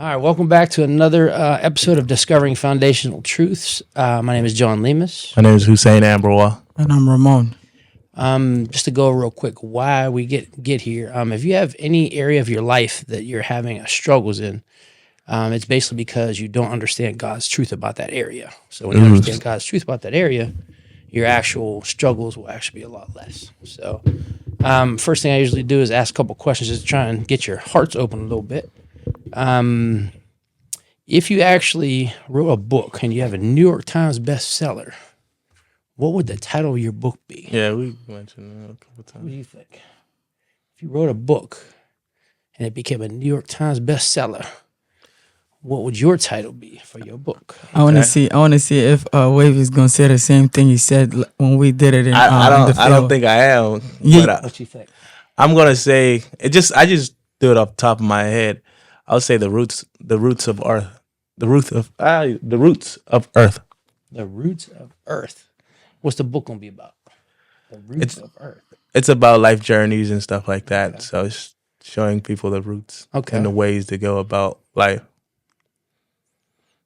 All right, welcome back to another episode of Discovering Foundational Truths. My name is John Lemus. My name is Hussein Ambrawa. And I'm Ramon. Just to go real quick, why we get here. If you have any area of your life that you're having struggles in, it's basically because you don't understand God's truth about that area. So when you understand God's truth about that area, your actual struggles will actually be a lot less. So first thing I usually do is ask a couple questions just to try and get your hearts open a little bit. If you actually wrote a book and you have a New York Times bestseller, what would the title of your book be? Yeah, we mentioned that a couple times. What do you think? If you wrote a book and it became a New York Times bestseller, what would your title be for your book? I want to see if Wave is gonna say the same thing he said when we did it. I don't think I am. Yeah. But What you think? I'm gonna say it. I just do it off the top of my head. I'll say the roots of earth, the roots of earth. The Roots of Earth. What's the book gonna be about? The Roots of Earth. It's about life journeys and stuff like that. Okay. So it's showing people the roots and the ways to go about life.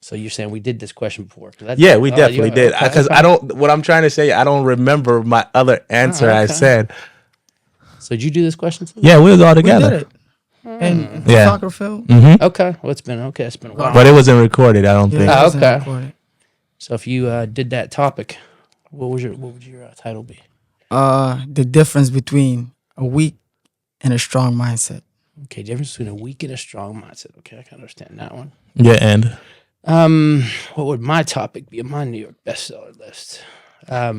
So you're saying we did this question before? Yeah, we definitely did. Because I don't. What I'm trying to say, I don't remember my other answer. I said. So did you do this question too? Yeah, we was all together. We did it. And Yeah. soccer field. Mm-hmm. Okay. Well, it's been a while. But it wasn't recorded. I don't think. it wasn't okay. recorded. So if you did that topic, what would your title be? The difference between a weak and a strong mindset. Okay, difference between a weak and a strong mindset. Okay, I can understand that one. Yeah, and What would my topic be on my New York bestseller list? I'll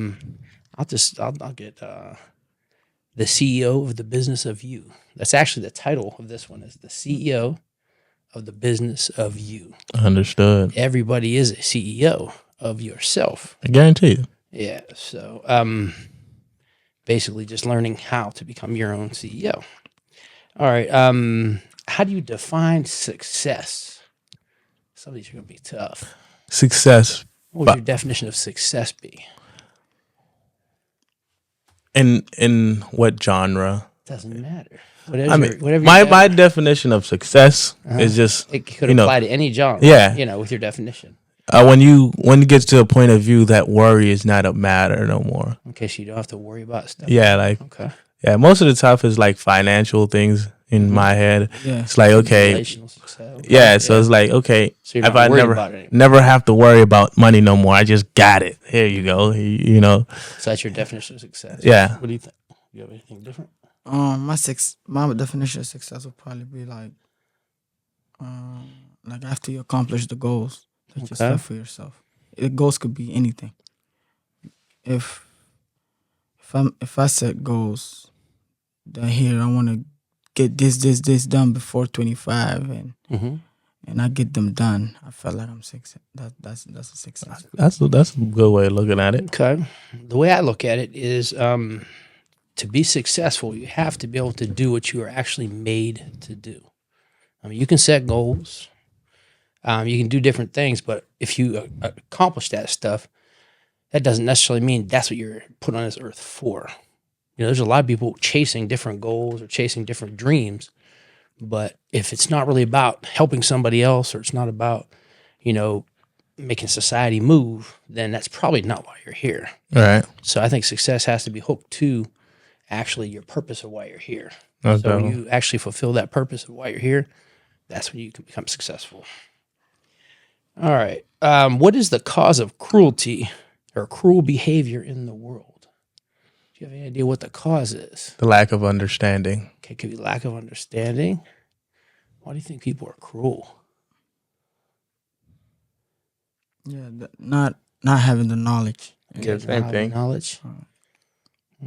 get the CEO of the Business of You. That's actually the title of this one, is the CEO of the Business of You. Understood. Everybody is a CEO of yourself. I guarantee you. Yeah. So basically just learning how to become your own CEO. All right. How do you define success? Some of these are going to be tough. Success. What would your definition of success be? In what genre? Doesn't matter. My definition of success is just it could apply to any genre. Yeah. With your definition. When you get to a point of view that worry is not a matter no more. Okay, so you don't have to worry about stuff. Yeah, Okay. Yeah, most of the stuff is like financial things in my head. Yeah. It's like okay. Relational success. Yeah, so it's like okay, So you're if not I worried about it anymore. never have to worry about money no more. I just got it. Here you go. You know. So that's your definition of success. Yeah. What do you think? You have anything different? My definition of success would probably be like after you accomplish the goals that you set for yourself. The goals could be anything. If I set goals that here I want to get this done before 25 and I get them done, I felt like I'm success. That's a success. That's a good way of looking at it. Okay. The way I look at it is to be successful, you have to be able to do what you are actually made to do. I mean, you can set goals. You can do different things, but if you accomplish that stuff, that doesn't necessarily mean that's what you're put on this earth for. There's a lot of people chasing different goals or chasing different dreams, but if it's not really about helping somebody else or it's not about, making society move, then that's probably not why you're here. All right. So I think success has to be hooked to actually your purpose of why you're here. Okay. So when you actually fulfill that purpose of why you're here, that's when you can become successful. All right. What is the cause of cruelty or cruel behavior in the world? Do you have any idea what the cause is? The lack of understanding. Okay, it could be lack of understanding. Why do you think people are cruel? Yeah, not having the knowledge. Yeah, same thing. Knowledge.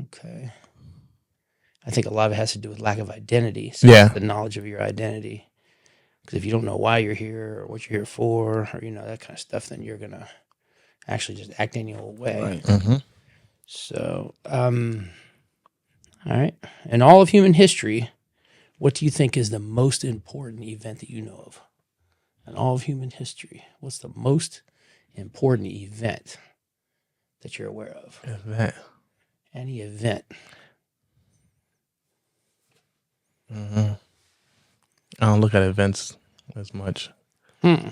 Okay. I think a lot of it has to do with lack of identity. So Yeah. the knowledge of your identity. Because if you don't know why you're here or what you're here for or, that kind of stuff, then you're going to actually just act any old way. Right. Mm-hmm. So, all right. In all of human history, what do you think is the most important event that you know of? In all of human history, what's the most important event that you're aware of? Event. Any event. Mm-hmm. I don't look at events as much. Hmm.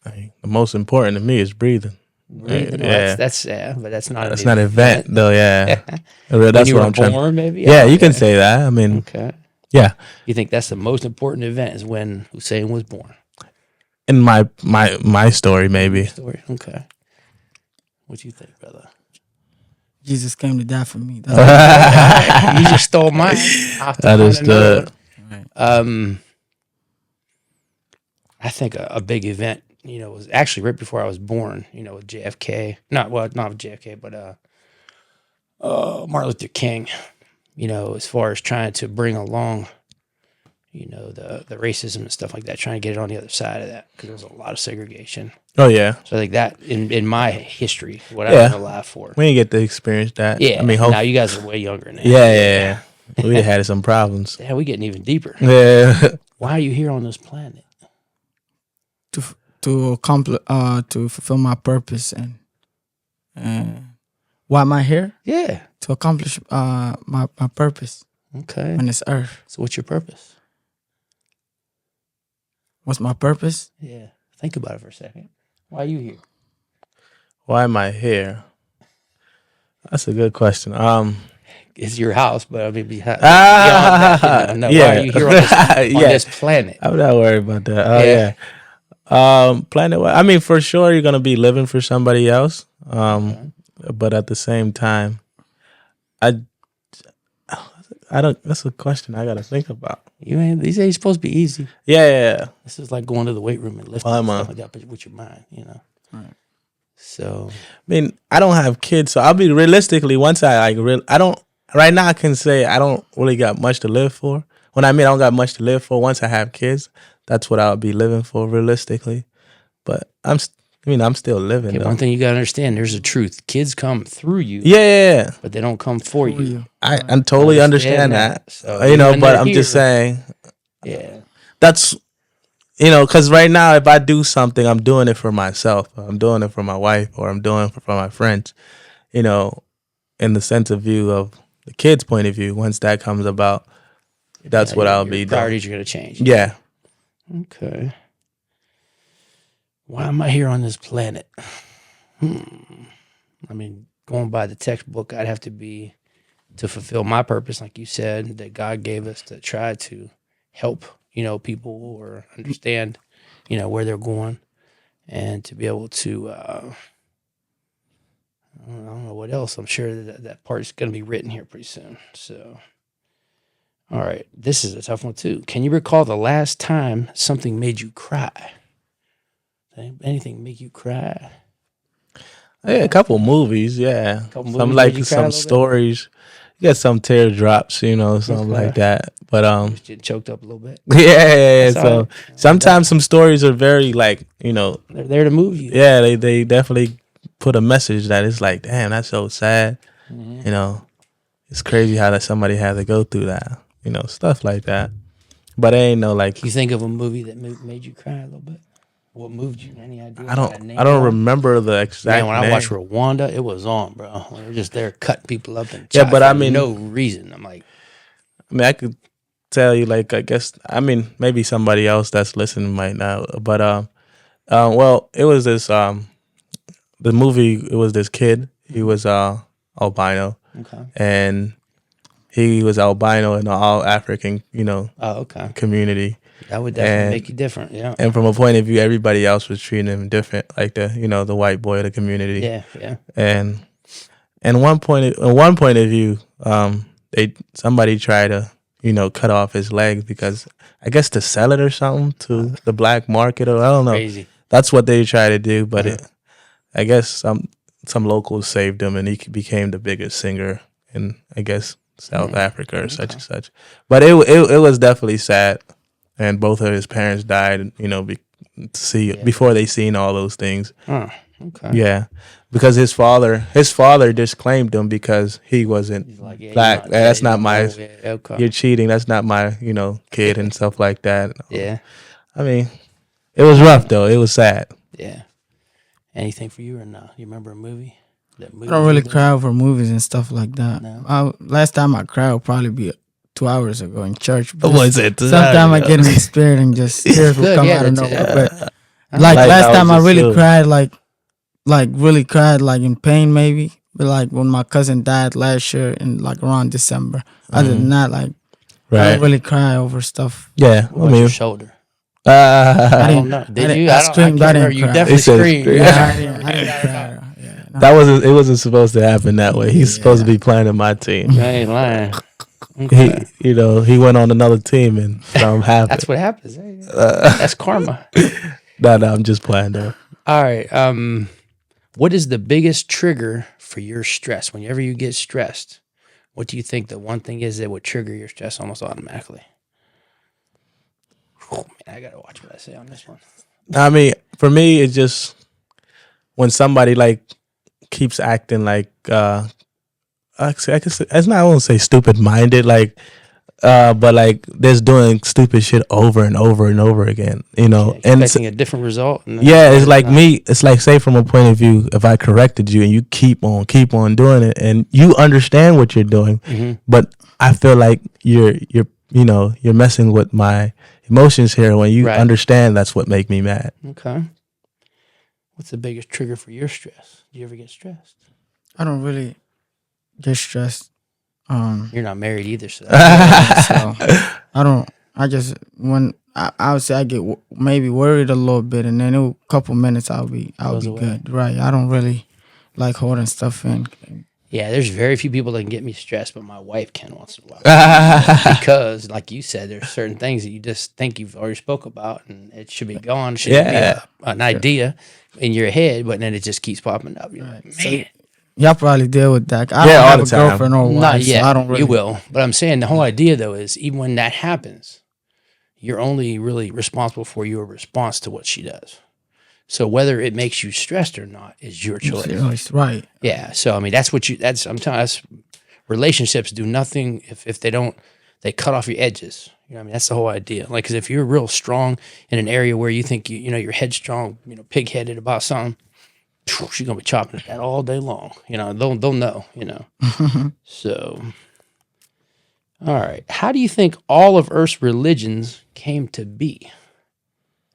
The most important to me is breathing. Breathing. Well, Yeah. that's but that's not That's an not an event though. Yeah, When that's you what were I'm trying. born, maybe. Yeah, Oh, you can okay. say that. I mean, Okay. yeah. You think that's the most important event is when Hussein was born? In my story, maybe. Story. Okay. What you think, brother? Jesus came to die for me. That's You just stole mine. I have to find another Understood. one. right. I think a big event, was actually right before I was born. With JFK. Not with JFK, but Martin Luther King. As far as trying to bring along, the racism and stuff like that, trying to get it on the other side of that because there was a lot of segregation. Oh yeah, So I think that in my history, what Yeah. I've been alive for. we didn't get to experience that. Yeah. I mean, Now you guys are way younger now. yeah. We had some problems. Yeah, we getting even deeper. Yeah. Why are you here on this planet? To fulfill my purpose and why am I here? Yeah. To accomplish my purpose Okay. on this earth. So what's your purpose? What's my purpose? Yeah. Think about it for a second. Why are you here? Why am I here? That's a good question. It's your house, but I mean, beyond Ah, that, no. yeah. Why are you here on this, on Yeah. this planet? I'm not worried about that. Oh Yeah. yeah. Planet. I mean, for sure, you're gonna be living for somebody else. But at the same time, I don't. That's a question I gotta think about. These ain't supposed to be easy. Yeah. This is like going to the weight room and lifting Well, and I'm stuff a- like that, but with your mind, Right. So I mean, I don't have kids, so I'll be realistically. Once I I don't. Right now, I can say I don't really got much to live for. When I mean I don't got much to live for, once I have kids, that's what I'll be living for realistically. But I'm still living. okay, though. one thing you gotta understand: there's a truth. Kids come through you, Yeah. but they don't come for you. I totally understand that. So But even I'm they're just here- saying Yeah. that's because right now if I do something, I'm doing it for myself. I'm doing it for my wife, or I'm doing it for my friends. In the sense of view of the kid's point of view, once that comes about, that's what I'll your be doing. priorities are gonna change. Yeah. Okay. Why am I here on this planet? I mean, going by the textbook, I'd have to be to fulfill my purpose, like you said, that God gave us to try to help, people or understand, where they're going, and to be able to. I don't know what else. I'm sure that part is going to be written here pretty soon. So, all right, this is a tough one too. Can you recall the last time something made you cry? Anything make you cry? Yeah, a couple movies, yeah. Couple Some movies like made you cry a some little bit? stories. You get some teardrops, something Okay. like that. But Just getting choked up a little bit. yeah. That's all So right. sometimes some stories are very like, They're there to move you. yeah, they definitely put a message that is like, damn, that's so sad. Mhm. It's crazy how that somebody had to go through that. Stuff like that. But it ain't no like You think of a movie that made you cry a little bit? What moved you? Any idea? I Got a name don't on it? remember the exact Man, when I name. watched Rwanda, it was on, bro. They were just there cutting people up and Yeah, but for I mean- no reason. I'm like, I could tell you, like, maybe somebody else that's listening might not, but well, it was this the movie. It was this kid. He was albino, okay, and he was albino in the all African, oh, okay, community. that would definitely And- make you different. Yeah, And from a point of view, everybody else was treating him different, like the white boy of the community. yeah. And one point of view, somebody tried to cut off his legs because I guess to sell it or something to the black market, or I don't know. Crazy. That's what they try to do, but I guess some locals saved him, and he became the biggest singer in, I guess, South Africa or such and such. But it was definitely sad, and both of his parents died. Before they seen all those things. Oh, okay. Yeah, because his father disclaimed him because he wasn't He's like, yeah, black. you're That's you're not my. yeah, okay. You're cheating. That's not my kid and stuff like that. Yeah, I mean, it was rough though. It was sad. yeah. Anything for you or no? You remember a movie? I don't really cry over movies and stuff like that. No. Last time I cried would probably be 2 hours ago in church. But Was it? sometimes I get in the spirit and just tears will Good, come yeah, out of that's- nowhere. But Like, last I time was I really assumed. cried, like really cried, like in pain maybe. But like when my cousin died last year in like around December. Other than that, like I Right. don't really cry over stuff. Yeah. What about your shoulder? I I don't know. Did you? I I don't. screamed, I I can't remember. didn't You cry. definitely It says- screamed. Yeah. I didn't cry. Yeah, no. That wasn't. It wasn't supposed to happen that way. He's supposed to be playing in my team. I ain't lying. He, Okay. he went on another team and something happened. That's what happens. That's karma. No, I'm just playing though. All right. What is the biggest trigger for your stress? Whenever you get stressed, what do you think the one thing is that would trigger your stress almost automatically? Oh, man, I gotta watch what I say on this one. I mean, for me, it's just when somebody like keeps acting like I guess it's not. I won't say stupid minded, like, but like they're doing stupid shit over and over and over again. You know, and it's, Expecting a different result. And yeah, it's like not. me. It's like, say, from a point of view, if I corrected you and you keep on doing it, and you understand what you're doing, Mhm. but I feel like you're messing with my emotions here. When you Right. understand, that's what make me mad. Okay. What's the biggest trigger for your stress? Do you ever get stressed? I don't really get stressed. You're not married either, so that's So I don't. I just when I would say I get maybe worried a little bit, and then in a couple minutes I'll be Goes away. good. Right. I don't really like holding stuff in. yeah. There's very few people that can get me stressed, but my wife can once in a while. Because, like you said, there's certain things that you just think you've already spoke about, and it should be gone. It should Yeah. be an idea in your head, but then it just keeps popping up. You're like, So, man, y'all probably deal with that. I Yeah, don't all have the a time. girlfriend or wife, not yet. so I don't really. You will, but I'm saying the whole idea though is even when that happens, you're only really responsible for your response to what she does. So whether it makes you stressed or not is your choice. Right. Yeah. So I mean, I'm telling us, relationships do nothing if they don't. They cut off your edges. You know, what I mean, that's the whole idea. Like, because if you're real strong in an area where you think you're headstrong, pig-headed about something, she's gonna be chopping at that all day long. They'll know. So, all right. How do you think all of Earth's religions came to be?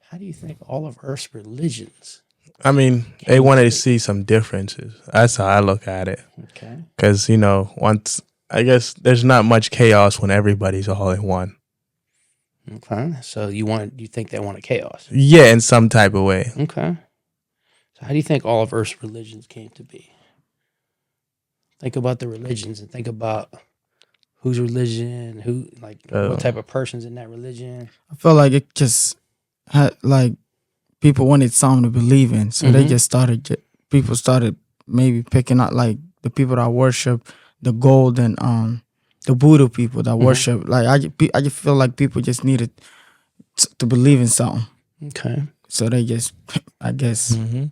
How do you think all of Earth's religions? I mean, they wanted to see some differences. That's how I look at it. Okay. Because, once, I guess there's not much chaos when everybody's all in one. Okay. So you think they wanted chaos? Yeah, in some type of way. Okay. So how do you think all of Earth's religions came to be? Think about the religions and think about whose religion, what type of person's in that religion. I feel like it just had like people wanted something to believe in, so they just people started maybe picking out like the people that worship the gold and the Buddha people that worship. Like I just feel like people just needed to believe in something, Okay. so they just I guess Mm-hmm.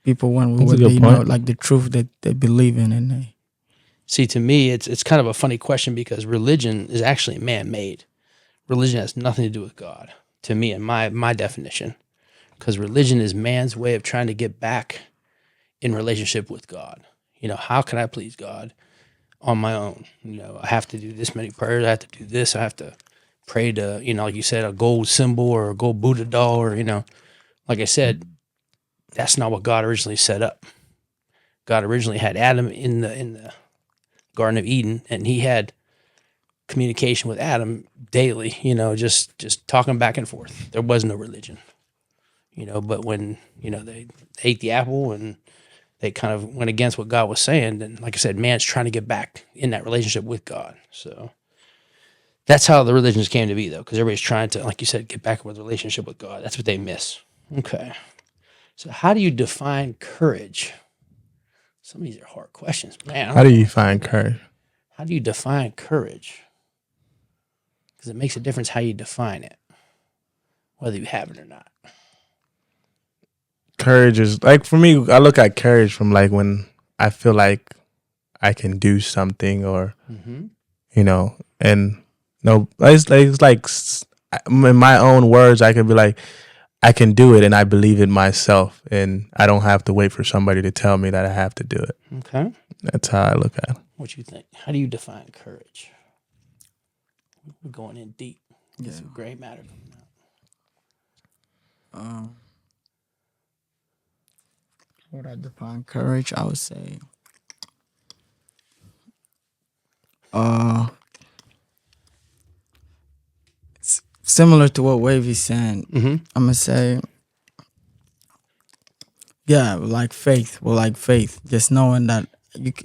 people went with That's a what good they know, point. like the truth that they believe in, and they. See, to me, it's kind of a funny question because religion is actually man-made. Religion has nothing to do with God, to me, in my definition. Because religion is man's way of trying to get back in relationship with God. How can I please God on my own? I have to do this many prayers. I have to do this. I have to pray to, like you said, a gold symbol or a gold Buddha doll or, like I said, that's not what God originally set up. God originally had Adam in the Garden of Eden, and he had communication with Adam daily, just talking back and forth. There was no religion, but when, they ate the apple and they kind of went against what God was saying, then like I said, man's trying to get back in that relationship with God. So that's how the religions came to be though, because everybody's trying to, like you said, get back with a relationship with God. That's what they miss. Okay. So how do you define courage? Some of these are hard questions, man. How do you find courage? How do you define courage? Because it makes a difference how you define it, whether you have it or not. Courage is, like, for me, I look at courage from, like, when I feel like I can do something or, and no, it's like in my own words, I can be like, I can do it and I believe it myself and I don't have to wait for somebody to tell me that I have to do it. Okay. That's how I look at it. What you think? How do you define courage? We're going in deep. Get some gray matter coming out. What I define courage, I would say, it's similar to what Wavy's saying. Mm-hmm. I'm gonna say, yeah, like faith. Well, like faith, just knowing that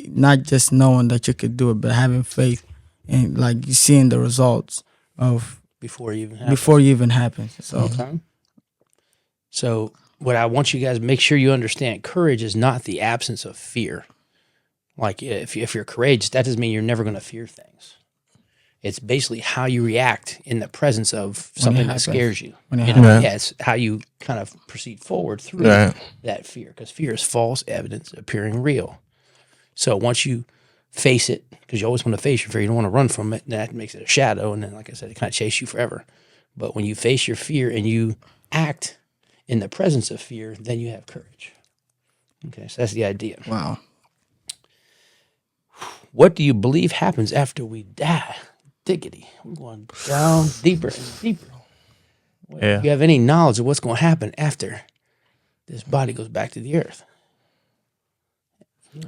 not just knowing that you could do it, but having faith and like you seeing the results of Before you even happen. So Okay. So what I want you guys to make sure you understand, courage is not the absence of fear. Like if you're courageous, that doesn't mean you're never going to fear things. It's basically how you react in the presence of something that happens. scares you. When it You know, happens. yeah, it's how you kind of proceed forward through Right. that fear, because fear is false evidence appearing real. So once you face it, because you always want to face your fear, you don't want to run from it, and that makes it a shadow, and then, like I said, it kind of chases you forever. But when you face your fear and you act in the presence of fear, then you have courage. Okay, so that's the idea. wow, What do you believe happens after we die? Diggity. We're going down deeper and deeper. Yeah. Do you have any knowledge of what's going to happen after this body goes back to the earth?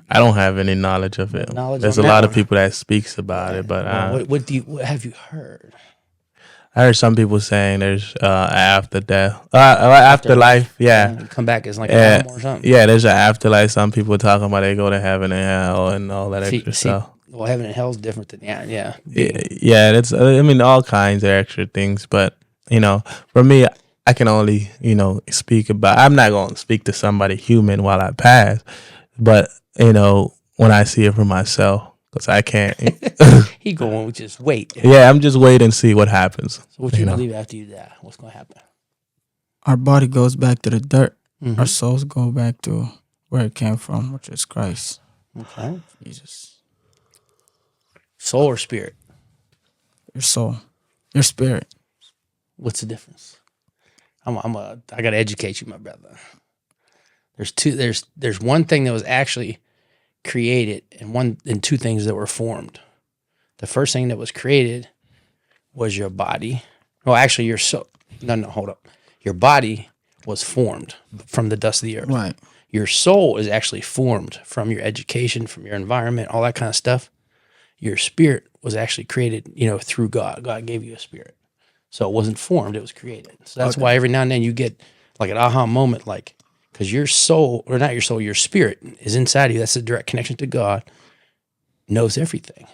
I don't have any knowledge of it. knowledge There's on a that lot of one. people that speaks about it, but Well, what have you heard? I heard some people saying there's after death, afterlife. Yeah, You come back as like yeah, an animal or something. yeah. There's an afterlife. Some people talking about they go to heaven and hell and all that extra stuff. Well, heaven and hell is different than yeah. Yeah, that's. I mean, all kinds of extra things. But for me, I can only speak about. I'm not going to speak to somebody human while I pass, but when I see it for myself, because I can't. He going just wait. Yeah, I'm just waiting and see what happens. So what you believe after you die? What's going to happen? our body goes back to the dirt. Mhm. Our souls go back to where it came from, which is Christ, Okay. Jesus. Soul or spirit? Your soul, your spirit. What's the difference? I got to educate you, my brother. There's one thing that was actually created and two things that were formed. The first thing that was created was your body. Well, actually, your soul. No, hold up. Your body was formed from the dust of the earth. Right. Your soul is actually formed from your education, from your environment, all that kind of stuff. Your spirit was actually created, through God. God gave you a spirit. So it wasn't formed, it was created. So that's why every now and then you get like an aha moment, like, because your soul, or not your soul, your spirit is inside you. That's a direct connection to God, knows everything.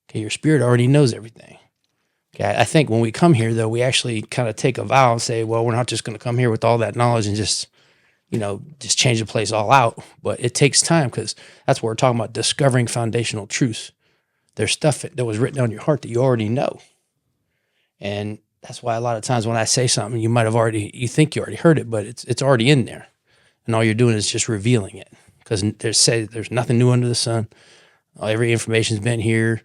Okay, your spirit already knows everything. Okay, I think when we come here, though, we actually kind of take a vow and say, well, we're not just going to come here with all that knowledge and just change the place all out. But it takes time, because that's what we're talking about, discovering foundational truths. There's stuff that was written on your heart that you already know. And that's why a lot of times when I say something, you think you already heard it, but it's already in there. And all you're doing is just revealing it, because there's nothing new under the sun. Every information's been here.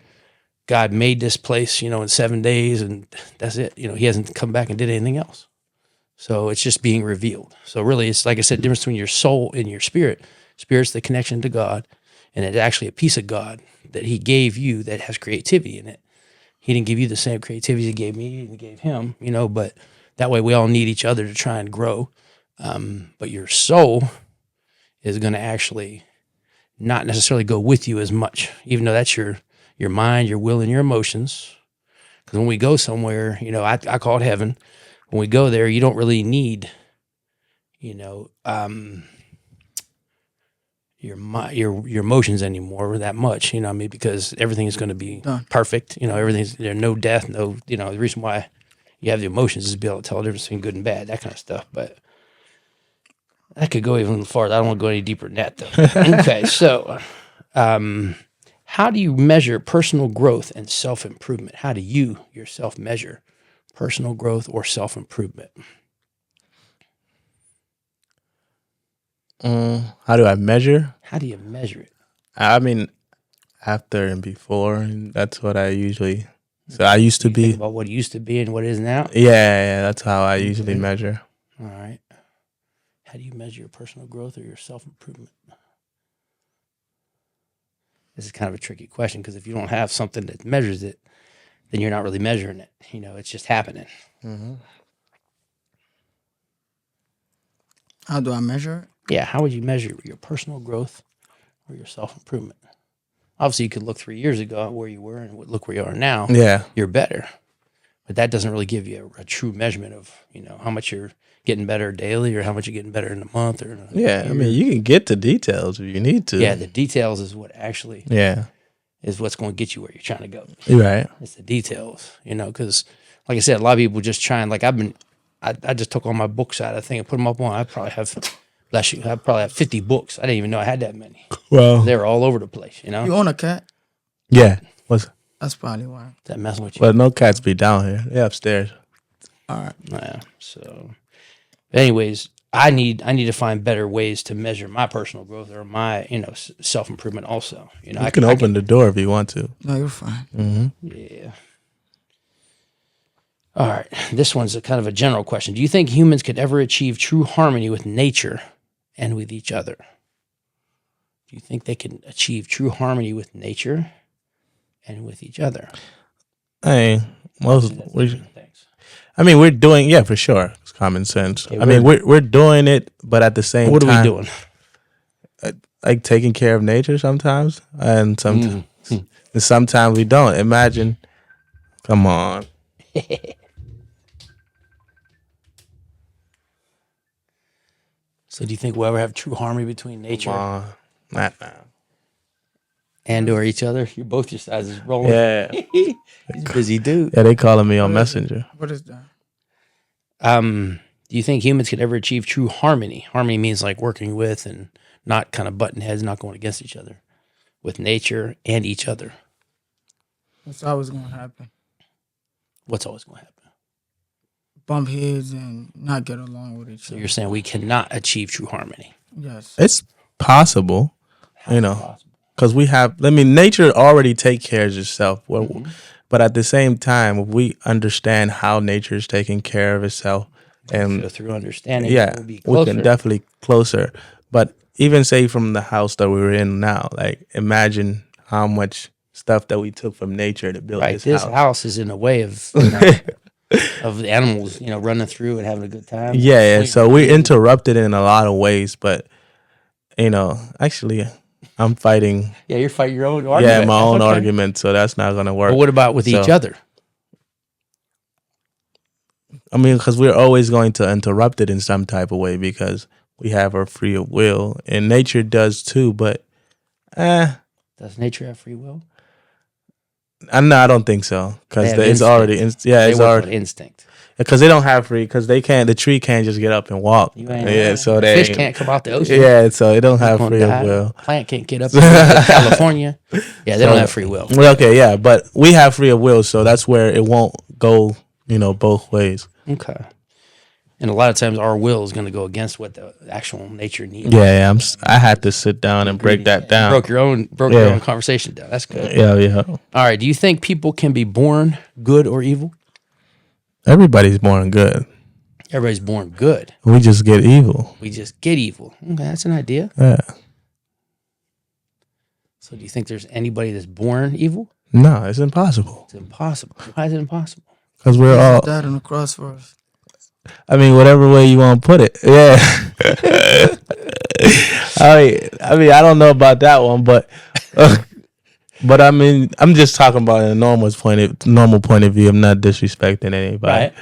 God made this place, in 7 days, and that's it. He hasn't come back and did anything else. So it's just being revealed. So really, it's like I said, the difference between your soul and your spirit. Spirit's the connection to God, and it's actually a piece of God that he gave you that has creativity in it. He didn't give you the same creativity he gave me, he gave him, but that way we all need each other to try and grow. But your soul is going to actually not necessarily go with you as much, even though that's your mind, your will, and your emotions. Because when we go somewhere, I call it heaven. When we go there, you don't really need, your emotions anymore that much, because everything is going to be perfect. There's no death, no, the reason why you have the emotions is to be able to tell the difference between good and bad, that kind of stuff. But that could go even farther. I don't want to go any deeper than that, though. Okay, so how do you measure personal growth and self-improvement? How do you yourself measure personal growth or self-improvement? How do I measure? How do you measure it? I mean, after and before, and that's what I usually. So I used to You think be. about what it used to be and what it is now? Yeah, that's how I usually measure. All right. How do you measure your personal growth or your self-improvement? This is kind of a tricky question, because if you don't have something that measures it, then you're not really measuring it. You know, it's just happening. How do I measure it? Yeah, how would you measure your personal growth or your self-improvement? Obviously, you could look 3 years ago at where you were and look where you are now. Yeah. You're better. But that doesn't really give you a true measurement of, you know, how much you're getting better daily or how much you're getting better in a month or in a Yeah. I year. mean, you can get the details if you need to. Yeah, the details is what actually Yeah. is what's going to get you where you're trying to go. You're right. It's the details, you know, because like I said, a lot of people just trying, like I just took all my books out of the thing and put them up on. I probably have 50 books. I didn't even know I had that many. Well, They were all over the place, you know? You own a cat? yeah. That's probably why. Is that messing with you? Well, no cats be down here. They're upstairs. All right. Yeah. So, anyways, I need to find better ways to measure my personal growth or my, you know, self improvement. Also, you know, You can open the door if you want to. No, you're fine. Yeah. All right. This one's a kind of a general question. Do you think humans could ever achieve true harmony with nature and with each other? Do you think they can achieve true harmony with nature and with each other? Hey, most That's we, different things. I mean, we're doing, yeah, for sure. It's common sense. Okay, I mean, we're doing it, but at the same What are time, we doing? like taking care of nature sometimes, and sometimes, Mm. and sometimes we don't. Imagine, come on, So, do you think we'll ever have true harmony between nature come on, not now. and or each other? You're both your sizes rolling. Yeah, He's a busy dude. yeah, they calling me on Messenger. What is that? Do you think humans could ever achieve true harmony? Harmony means like working with and not kind of butting heads, not going against each other, with nature and each other. That's always going to happen. What's always going to happen? Bump heads and not get along with each So other. you're saying we cannot achieve true harmony? Yes. It's possible, How is you it know, possible? because we have. I mean, nature already take care of itself. Well, but at the same time, if we understand how nature is taking care of itself, and So through understanding, yeah, we'll be we closer. can definitely closer. But even say from the house that we're in now, like imagine how much stuff that we took from nature to build Right, this, this house. house is in a way of you know, of the animals, you know, running through and having a good time. Yeah. So we interrupted in a lot of ways, but you know, actually, I'm fighting. Yeah, you're fighting your own argument. Yeah, my own Okay. argument. So that's not gonna work. But what about with each So- other? I mean, because we're always going to interrupt it in some type of way because we have our free will, and nature does too. But, Does nature have free will? I don't think so because They have it's already, instinct. yeah, They it's work on already instinct. because they don't have free because they can't. The tree can't just get up and walk. You ain't Yeah, lying. so The they fish ain't- can't come out the ocean. Yeah, so it don't have Gonna free die. will. Plant can't get up to California. Yeah, they don't have free will. Well, okay, yeah, but we have free will, so that's where it won't go, you know, both ways. Okay. And a lot of times our will is going to go against what the actual nature needs. Yeah, I had to sit down and break that down. Broke your own conversation down. That's good. Yeah. All right. Do you think people can be born good or evil? Everybody's born good. Everybody's born good. We just get evil. We just get evil. Okay, that's an idea. Yeah. So do you think there's anybody that's born evil? No, it's impossible. It's impossible. Why is it impossible? Because we're all, Died on the cross for us. I mean, whatever way you want to put it. Yeah. I mean, I don't know about that one, but I mean, I'm just talking about in a normal point of view. I'm not disrespecting anybody. Right.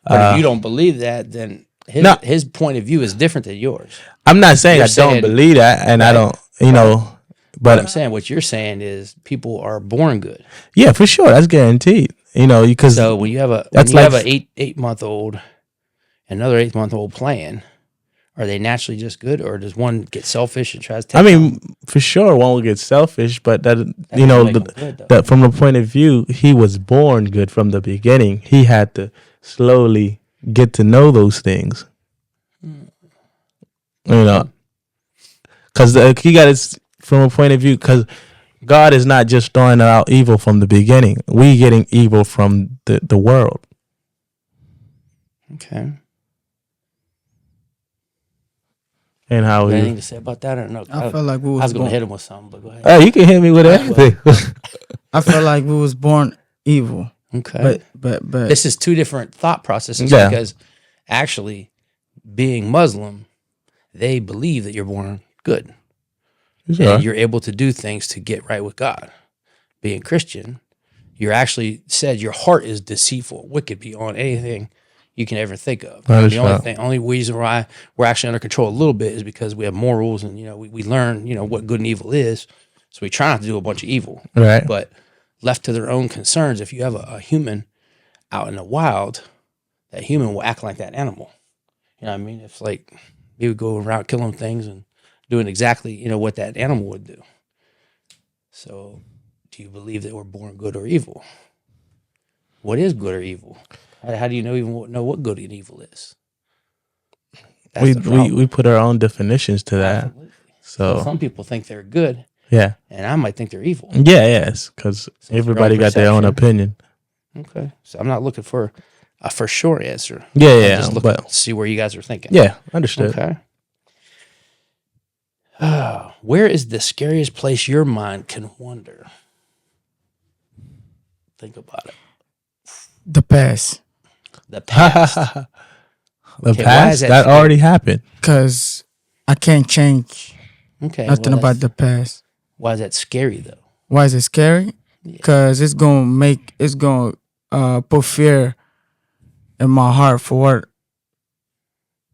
But if you don't believe that, then No. his point of view is different than yours. I'm not saying You're I don't saying- believe that, and I Right. don't, you know, But I'm but saying what you're saying is people are born good. yeah, for sure, that's guaranteed. You know, because So when you have a That's have like- an 8-month-old, another 8-month-old playing, are they naturally just good, or does one get selfish and tries to? I mean, for sure, one will get selfish, but that you know, doesn't make 'em good, though. that from the point of view, he was born good from the beginning. He had to slowly get to know those things. You know, because he got it from a point of view. Because God is not just throwing out evil from the beginning. We getting evil from the world. Okay. And how we. Anything to say about that or no? I felt like we I was was going to born. hit him with something, but go ahead. Hey, you can hit me with anything. I felt like we was born evil. Okay. but This is two different thought processes Yeah. because actually, being Muslim, they believe that you're born good Sure. and you're able to do things to get right with God. Being Christian, you're actually said your heart is deceitful, wicked beyond anything you can ever think of. That is The only right. thing, only reason why we're actually under control a little bit is because we have morals and we learn what good and evil is. So we try not to do a bunch of evil. Right. But left to their own concerns, if you have a human out in the wild, that human will act like that animal. You know what I mean? It's like he would go around killing things and doing exactly what that animal would do. So, do you believe that we're born good or evil? What is good or evil? How do you know what good and evil is? That's We, the problem. we put our own definitions to that. Absolutely. So So some people think they're good, yeah, and I might think they're evil. yes, because it's your everybody own got their own perception. opinion. Okay, so I'm not looking for a for sure answer. Yeah, I'm yeah, just looking but to see where you guys are thinking. yeah, understood. Okay. Where is the scariest place your mind can wander? Think about it. the past, The past. The Okay, why is past that that scary? already happened. because I can't change Okay. nothing well, about that's- the past. Why is that scary though? Why is it scary? Yeah. Because it's gonna put fear in my heart for what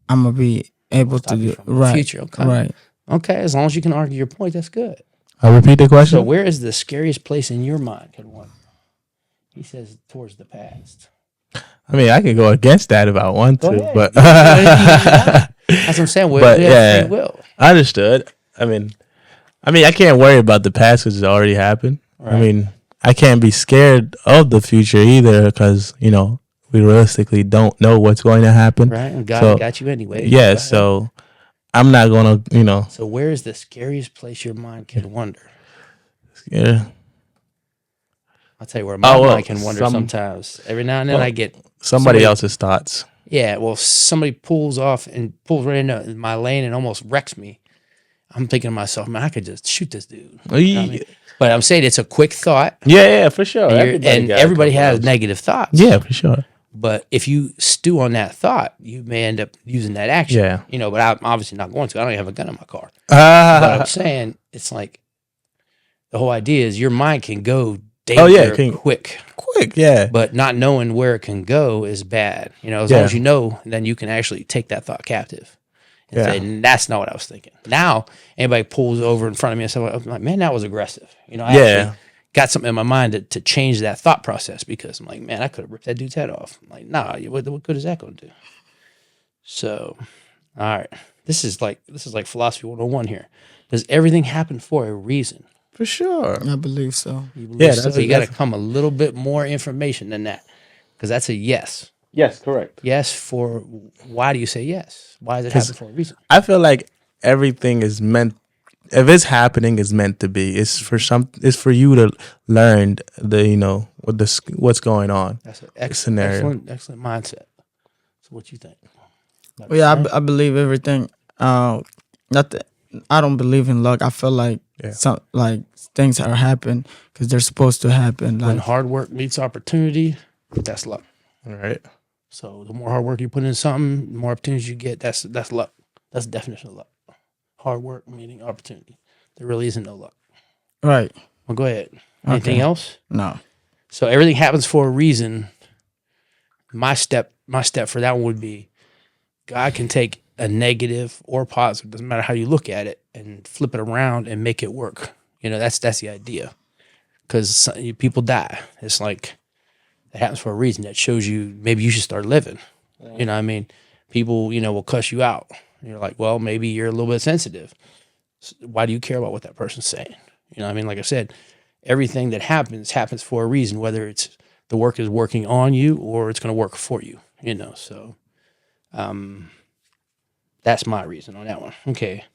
I'm gonna be able to Stop you do. from the Right, future. Okay. right. Okay. As long as you can argue your point, that's good. I'll repeat the question. So where is the scariest place in your mind can wander? He says towards the past. I mean, I can go against that if I want Go to, ahead. but You can do anything you want. That's what I'm saying. We But, have yeah. free will. I understood. I mean, I can't worry about the past because it's already happened. Right. I mean, I can't be scared of the future either because we realistically don't know what's going to happen. Right. And God So, got you anyway. Go Yeah, ahead. so I'm not gonna, So where is the scariest place your mind can wander? yeah. I'll tell you where my Oh, well, mind can wander sometimes. Every now and then well, I get Somebody else's thoughts. yeah. Well, somebody pulls off and pulls right into my lane and almost wrecks me. I'm thinking to myself, man, I could just shoot this dude. You know what I mean? But I'm saying it's a quick thought, Yeah, for sure. and everybody has negative thoughts. Yeah, for sure. But if you stew on that thought, you may end up using that action. Yeah. But I'm obviously not going to. I don't even have a gun in my car. But I'm Ah, saying it's like the whole idea is your mind can go Oh, danger yeah, can- quick, quick, yeah. but not knowing where it can go is bad. As long as you know, then you can actually take that thought captive and Yeah. say, that's not what I was thinking. Now, anybody pulls over in front of me and says, I'm like, man, that was aggressive. I Yeah. actually got something in my mind to change that thought process because I'm like, man, I could have ripped that dude's head off. I'm like, nah, what good is that going to do? So, all right. This is like philosophy 101 here. Does everything happen for a reason? For sure. I believe so. You believe Yeah, so? that's a- You got to that's- come a little bit more information than that because that's a yes. Yes, correct. Yes for why do you say yes? Why does it 'Cause- happen for a reason? I feel like everything is meant. If it's happening, it's meant to be. It's for you to learn what's going on. That's an scenario. excellent mindset. So what you think? Well, yeah, I believe everything. I don't believe in luck. I feel like Yeah. some things are happen because they're supposed to happen. When Like hard work meets opportunity, that's luck. All right. So the more hard work you put in something, the more opportunities you get. That's luck. That's the definition of luck. Hard work meeting opportunity. There really isn't no luck. right? Well, go ahead. Anything Okay. else? No. So everything happens for a reason. My step for that one would be God can take a negative or positive, doesn't matter how you look at it, and flip it around and make it work. That's the idea. Because people die. It's like that happens for a reason. That shows you maybe you should start living. You know what I mean? People, will cuss you out. You're like, well, maybe you're a little bit sensitive. Why do you care about what that person's saying? You know what I mean? Like I said, everything that happens for a reason, whether it's the work is working on you or it's going to work for you, so that's my reason on that one. Okay.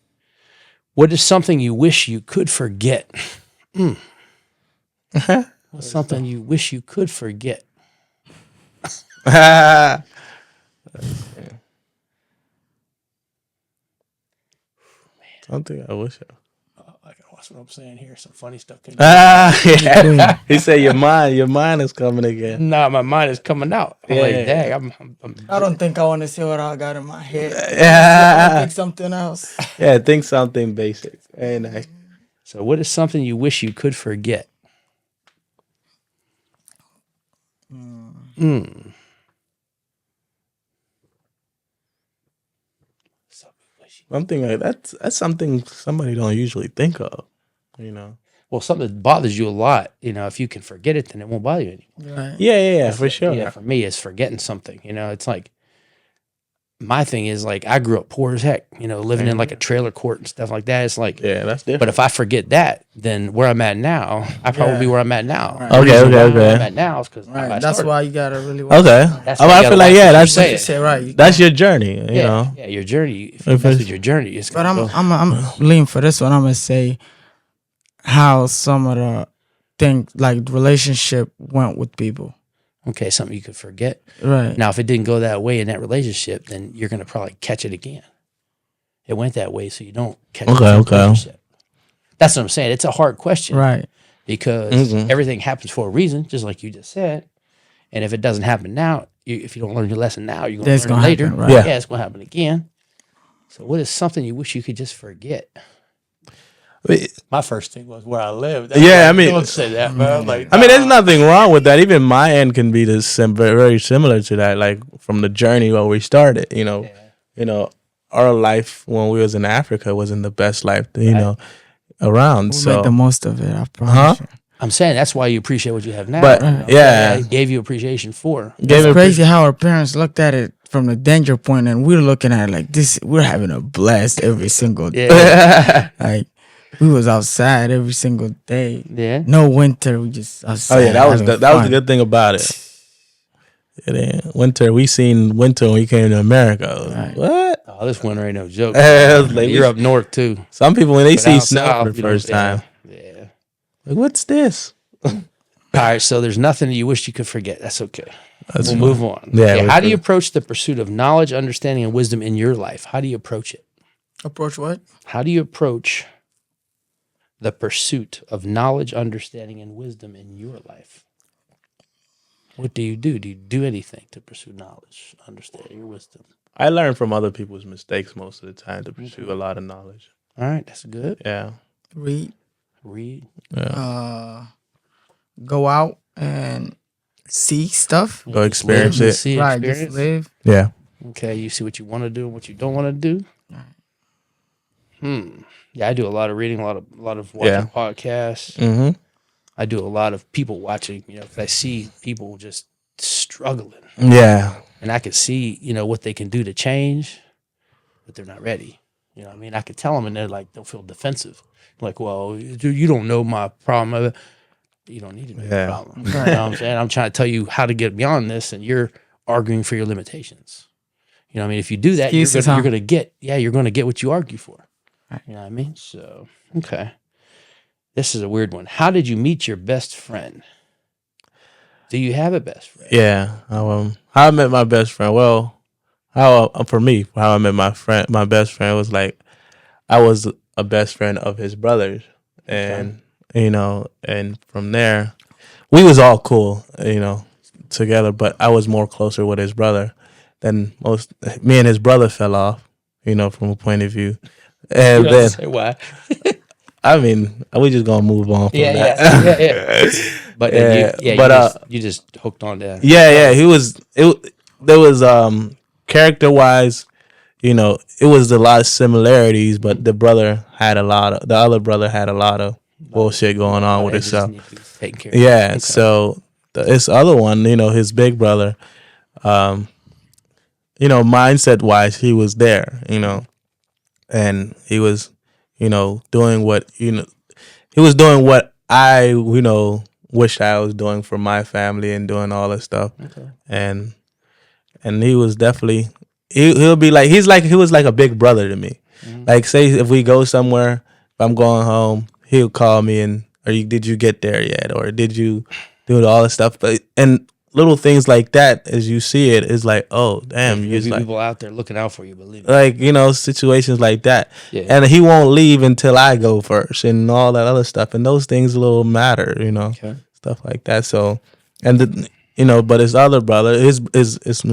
What is something you wish you could forget? What's something you wish you could forget? Something I wish. I gotta watch That's what I'm saying here. Some funny stuff. Yeah. He said your mind is coming again. Nah, my mind is coming out. I'm like, Yeah. dang, I'm I don't think I want to see what I got in my head. Yeah. I think something else. Yeah, think something basic. Very nice. So, what is something you wish you could forget? Hmm. Something like that's something somebody don't usually think of, you know. Well, something that bothers you a lot, if you can forget it, then it won't bother you anymore. Right. Yeah, for sure. Yeah, for me, it's forgetting something. It's like my thing is like I grew up poor as heck. Living in like a trailer court and stuff like that. It's like, Yeah, that's different. but if I forget that, then where I'm at now, I probably be where I'm at now. Right. The Okay, reason why okay. I'm at now is because Right. That's why you gotta really watch. Okay. That's Oh, why you I gotta feel like watch yeah, what you that's say. You say right. that's your journey, you know. Yeah, your journey. If If that's it's- your journey, it's But gonna go. I'm leaning for this one. I'm gonna say how some of the things like the relationship went with people. Okay, something you could forget. Right. Now, if it didn't go that way in that relationship, then you're going to probably catch it again. It went that way, so you don't catch it. Okay, in the okay. relationship. That's what I'm saying. It's a hard question, Right. because Mhm. everything happens for a reason, just like you just said. And if it doesn't happen now, if you don't learn your lesson now, you're going That's to learn gonna it later. happen, right. Yeah. It's going to happen again. So, what is something you wish you could just forget? My first thing was where I lived. Yeah, I mean- don't say that, man. Like, I mean, there's nothing wrong with that. Even my end can be very similar to that. Like from the journey where we started, you know, our life when we was in Africa wasn't the best life, around. We So, made the most of it. I promise you. I'm saying that's why you appreciate what you have now. but Right. yeah, It gave you appreciation for. gave It's it crazy how our parents looked at it from the danger point, and we're looking at it like this. We're having a blast every single day. Yeah. Like we was outside every single day. Yeah. No winter. We just outside. Oh yeah, that was having that was the fun. good thing about it. Winter, we seen winter when we came to America. Right. What? Oh, this winter ain't no joke. Like, You're up north too. Some people when they But see out snow south, for the you know, first time, Yeah. like, what's this? All right. So there's nothing you wish you could forget. That's okay. That's We'll move on. Yeah, Okay, we're how do you good. approach the pursuit of knowledge, understanding, and wisdom in your life? How do you approach it? Approach what? How do you approach the pursuit of knowledge, understanding, and wisdom in your life? What do you do? Do you do anything to pursue knowledge, understanding, or wisdom? I learn from other people's mistakes most of the time to pursue a lot of knowledge. All right, that's good. Yeah, Read. Read. Go out and see stuff. go experience Live, it. See, Right. experience. Just live. Yeah, Okay, you see what you want to do and what you don't want to do. Yeah, I do a lot of reading, a lot of watching Yeah. podcasts. mm-hmm. I do a lot of people watching. 'Cause I see people just struggling, Yeah, and I can see what they can do to change, but they're not ready. What I mean, I could tell them, and they'll feel defensive. Like, well, you don't know my problem. You don't need to know your Yeah. problem. You know what I'm saying? I'm trying to tell you how to get beyond this, and you're arguing for your limitations. You know what I mean? If you do that, Excuses, you're huh? gonna get what you argue for. Right. You know what I mean? So, okay. This is a weird one. How did you meet your best friend? Do you have a best friend? yeah. How I met my best friend? Well, for me, how I met my best friend was like I was a best friend of his brothers, and and from there, we was all cool, together. But I was more closer with his brother than most. Me and his brother fell off, from a point of view, and You don't then say why. I mean, we just gonna move on from that. yeah. But Yeah, but, you just hooked on that. Yeah, he was. There was character wise, it was a lot of similarities, but the other brother had a lot of bullshit going on with himself. Taking care of Yeah, Okay. so this other one, his big brother, mindset wise, he was there, and he was, doing what he was doing what I, wished I was doing for my family and doing all this stuff. Okay. And he was definitely he was like a big brother to me. Mm-hmm. Like say if we go somewhere, if I'm going home, he'll call me and did you get there yet, or did you do all this stuff? And little things like that, as you see it, is like, oh damn, you There's just like people out there looking out for you. Believe me. like situations like that, Yeah. and he won't leave until I go first, and all that other stuff, and those things little matter, Okay. stuff like that. So, and but his other brother, his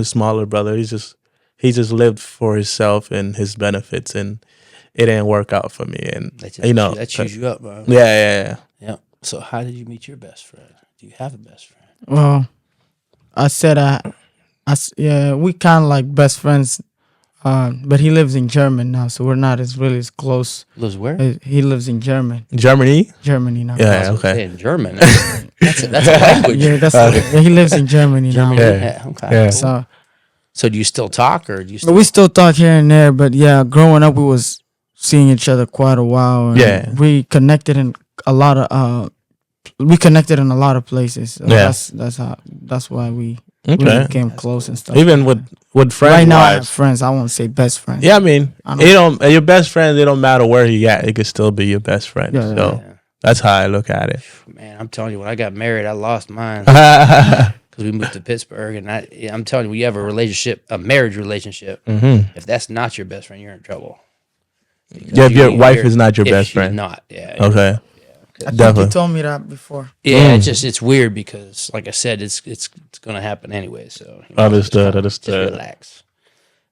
smaller brother, he just lived for himself and his benefits, and it didn't work out for me, and That chews you up, bro. yeah. Yeah. So how did you meet your best friend? Do you have a best friend? Well, I said yeah, we kind of like best friends. But he lives in Germany now, so we're not really as close. Lives where? He lives in Germany Germany, now. yeah, I was okay, saying German. That's a language. Yeah, he lives in Germany now. Yeah. Okay. Yeah. Cool. So do you still talk, or do you? But we still talk here and there. But yeah, growing up, we was seeing each other quite a while. And Yeah. we connected in a lot of places. So Yeah. that's why we okay. became close and stuff. Even with friends, right now, I have friends. I won't say best friends. yeah, I mean, I don't- your best friend. It don't matter where he at. It could still be your best friend. Yeah, So Yeah. that's how I look at it. Man, I'm telling you, when I got married, I lost mine hmm because we moved to Pittsburgh, and I'm telling you, when you have a marriage relationship, if that's not your best friend, you're in trouble. Because Yeah, if your wife you're- is not your if best she's friend. not, yeah. Okay. I think Definitely. you told me that before. Yeah, it's weird because, like I said, it's going to happen anyway. So Understood, just understood. relax.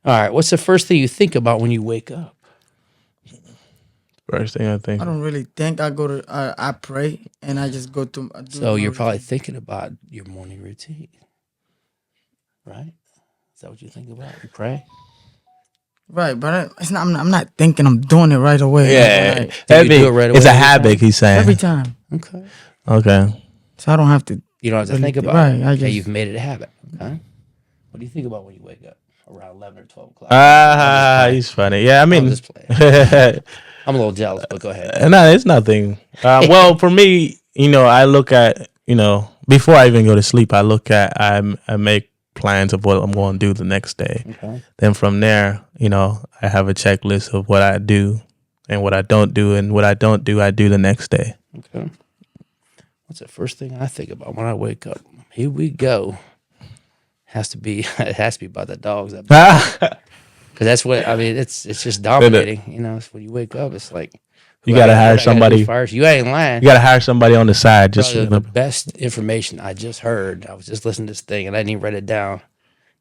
All right, what's the first thing you think about when you wake up? First thing I think. I don't really think. I pray and I just go to. I do So my you're probably routine. thinking about your morning routine, right? Is that what you think about? You pray. Right, but it's not. I'm not thinking. I'm doing it right away. Yeah, Like, Do you do it right it's away a every habit. time? He's saying. every time. Okay. Okay. So I don't have to. You don't have to Really think think- about right, it. I Okay, just- you've made it a habit. Okay. What do you think about when you wake up around 11 or 12 o'clock? He's funny. Yeah, I I'll mean, just play. I'm a little jealous, but go ahead. no, it's nothing. Well, for me, I look at, before I even go to sleep, I make plans of what I'm going to do the next day. Okay. Then from there, I have a checklist of what I do and what I don't do, and what I don't do, I do the next day. Okay. What's the first thing I think about when I wake up? Here we go. It has to be about the dogs. Because that's what I mean. It's just dominating. It's when you wake up, it's like You who gotta I hire what I gotta do somebody. first. You ain't lying. You got to hire somebody on the side. Just Probably the best information I just heard. I was just listening to this thing and I didn't even write it down.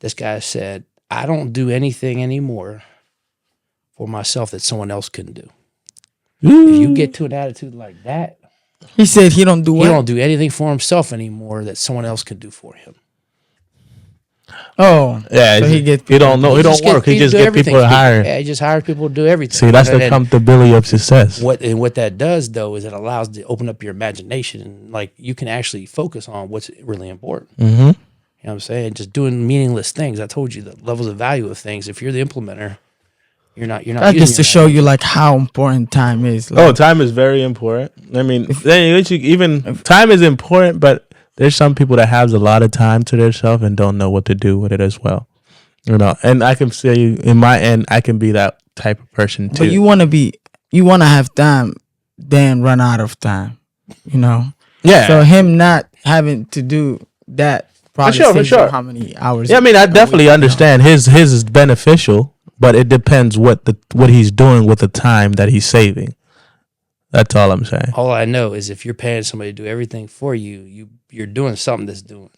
This guy said, I don't do anything anymore for myself that someone else couldn't do. If you get to an attitude like that, He said he don't do he what? don't do anything for himself anymore that someone else can do for him. Oh, yeah, so he get. he don't know. He don't work. He just get people to hire. Yeah, he just hires people to do everything. See, that's And the then comfortability of success. what that does though is it allows to open up your imagination, and like you can actually focus on what's really important. Mm-hmm. You know what I'm saying? Just doing meaningless things. I told you the levels of value of things. If you're the implementer, you're not. That using just to your show you like how important time is. Like, Oh, time is very important. I mean, time is important, but there's some people that have a lot of time to themselves and don't know what to do with it as well. And I can say in my end, I can be that type of person too. but you want to have time, then run out of time. yeah. So him not having to do that probably sure, for saves you sure. how many hours? Yeah, I mean, I definitely understand his is beneficial, but it depends what he's doing with the time that he's saving. That's all I'm saying. All I know is if you're paying somebody to do everything for you, you're doing something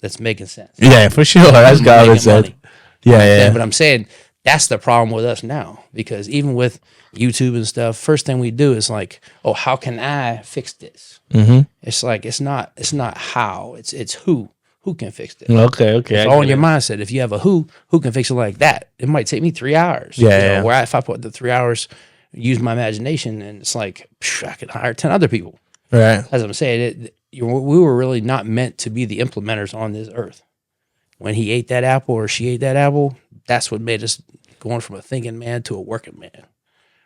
that's making sense. Yeah, for sure. That's You're common making sense. money. Yeah. But I'm saying that's the problem with us now, because even with YouTube and stuff, first thing we do is like, oh, how can I fix this? Mm-hmm. It's like it's not how, it's who can fix this. Okay. It's all in your mindset. If you have a who can fix it like that, it might take me 3 hours. Yeah. Where if I put the 3 hours, use my imagination, and it's like I could hire 10 other people. Right. As I'm saying, we were really not meant to be the implementers on this earth. When he ate that apple or she ate that apple, that's what made us going from a thinking man to a working man.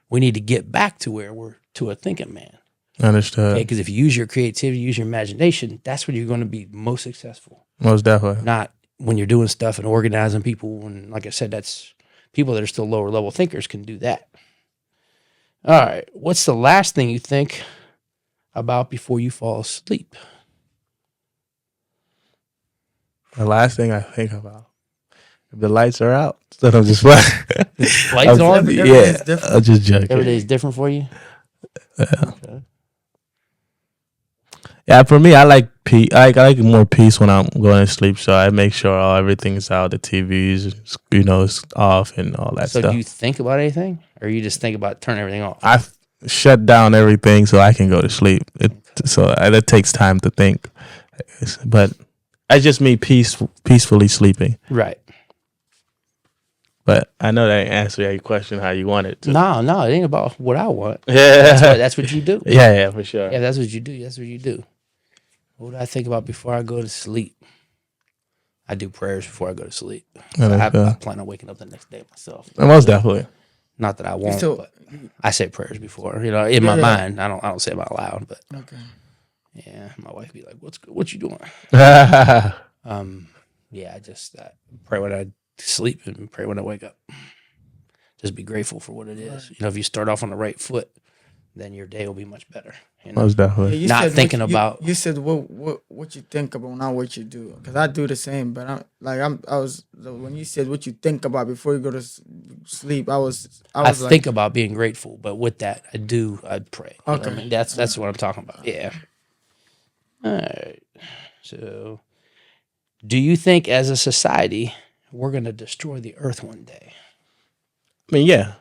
We need to get back to where we're to a thinking man. Understood. Okay, because if you use your creativity, use your imagination, that's when you're going to be most successful. Most definitely. Not when you're doing stuff and organizing people. And like I said, that's people that are still lower level thinkers can do that. All right. What's the last thing you think about before you fall asleep? The last thing I think about, if the lights are out, then I'm just playing. Lights on? Every Yeah, day's different. I'm just joking. Every day is different for you? Okay. Yeah, for me, I like peace. I like more peace when I'm going to sleep. So I make sure everything's out, the TVs, is off and all that So stuff. do you think about anything? Or you just think about turning everything off? I shut down everything so I can go to sleep. That takes time to think, but I just mean peacefully sleeping. Right. But I know that ain't answer your question how you want it to. No, it ain't about what I want. Yeah, That's what you do. yeah, for sure. Yeah, that's what you do. That's what you do. What do I think about before I go to sleep? I do prayers before I go to sleep. So I plan on waking up the next day myself. Most definitely. Not that I won't, So- but I say prayers before. In my mind. I don't say them out loud, but Okay. yeah, my wife be like, "What you doing?" Yeah, Yeah, I just pray when I sleep and pray when I wake up. Just be grateful for what it is. If you start off on the right foot, then your day will be much better. most definitely. You Not said thinking what about- You said what you think about, not what you do. Because I do the same, but when you said what you think about before you go to sleep, I was I like, think about being grateful, but with that, I pray. You know what I Okay. mean? That's what I'm talking about. Yeah. All right. So, do you think as a society we're going to destroy the earth one day? I mean, yeah,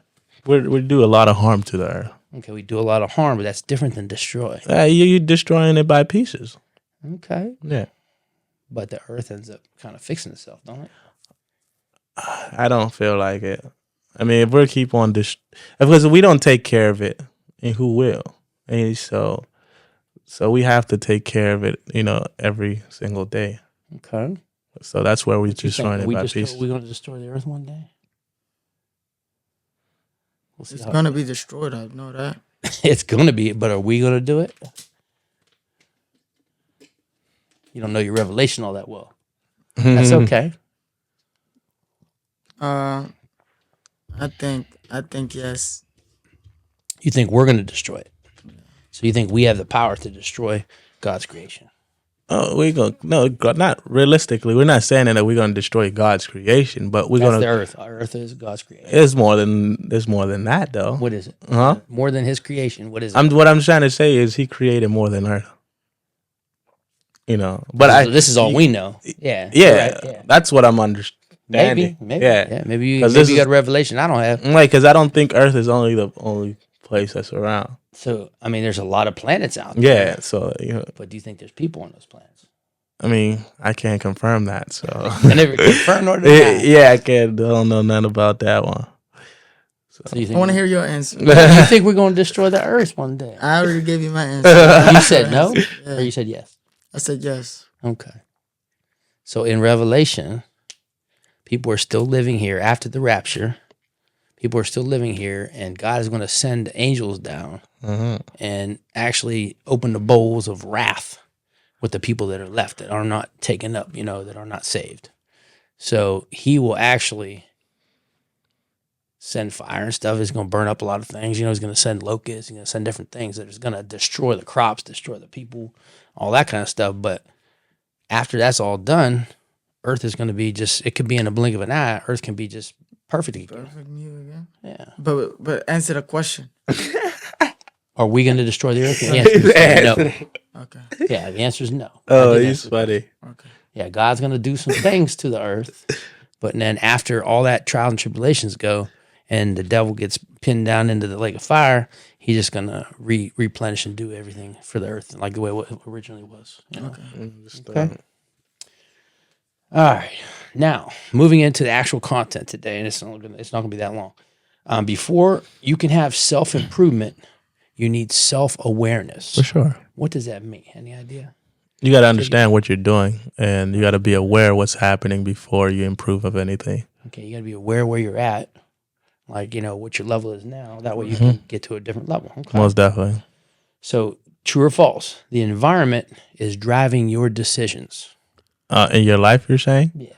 we do a lot of harm to the earth. Okay, we do a lot of harm, but that's different than destroy. You're destroying it by pieces. Okay. Yeah, But the earth ends up kind of fixing itself, don't it? I don't feel like it. I mean, if we keep on because we don't take care of it, and who will? And so we have to take care of it, every single day. Okay. So that's where we're What you think? destroying it by pieces. We're going to destroy the earth one day? We'll see it's how- gonna be destroyed. I know that. It's going to be, but are we going to do it? You don't know your revelation all that well. That's okay. I think yes. You think we're going to destroy it. So you think we have the power to destroy God's creation. Oh, not realistically. We're not saying that we're going to destroy God's creation, but we're That's going the to. earth. Our earth is God's creation. There's more than that, though. What is it? Huh? More than his creation. What is it? What I'm trying to say is He created more than Earth. But this is all we know. Yeah. Yeah, Right, yeah. that's what I'm understanding. Maybe. Yeah. Yeah. Maybe you 'Cause this got is- a revelation I don't have. Because I don't think Earth is the only place that's around. So, I mean, there's a lot of planets out there. Yeah, so But do you think there's people on those planets? I mean, I can't confirm that. So I never confirmed or denied. yeah, I can't. I don't know nothing about that one. So you I think, want to hear your answer. you think we're going to destroy the earth one day? I already gave you my answer. You said no? Yeah. Or you said yes? I said yes. Okay. So in Revelation, people are still living here after the rapture. People are still living here, and God is going to send angels down and actually open the bowls of wrath with the people that are left, that are not taken up, that are not saved. So he will actually send fire and stuff. He's going to burn up a lot of things. He's going to send locusts. He's going to send different things that is going to destroy the crops, destroy the people, all that kind of stuff. But after that's all done, Earth is going to be it could be in a blink of an eye. Earth can be just perfect again. Perfect new again. Yeah. But answer the question. Are we going to destroy the Earth? The answer is no. Okay. Yeah, the answer is no. Oh, I did he's answer. funny. Okay. Yeah, God's going to do some things to the earth. But then after all that trials and tribulations go and the devil gets pinned down into the lake of fire, he's just going to replenish and do everything for the earth like the way it originally was. Okay. All right. Now, moving into the actual content today, and it's not going to be that long. Before you can have self-improvement, you need self-awareness. For sure. What does that mean? Any idea? You got to understand what you're doing, and you got to be aware of what's happening before you improve of anything. Okay, you got to be aware where you're at, like, what your level is now. That way you can get to a different level. Okay. Most definitely. So, true or false? The environment is driving your decisions. In your life, you're saying? Yeah.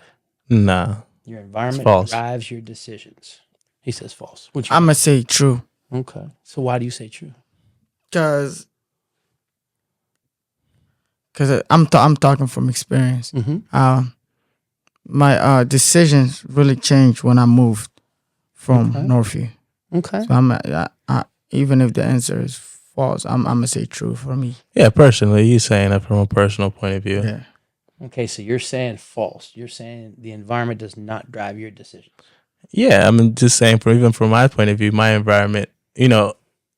Nah. Your environment false. drives your decisions. He says false. What I'm gonna say true. okay. So why do you say true? Cause I'm talking from experience. Mm-hmm. my decisions really changed when I moved from Okay. Northview. Okay. So even if the answer is false, I'm gonna say true for me. Yeah, personally, you saying it from a personal point of view. Yeah. Okay. So you're saying false. You're saying the environment does not drive your decisions. Yeah, I'm just saying from my point of view, my environment,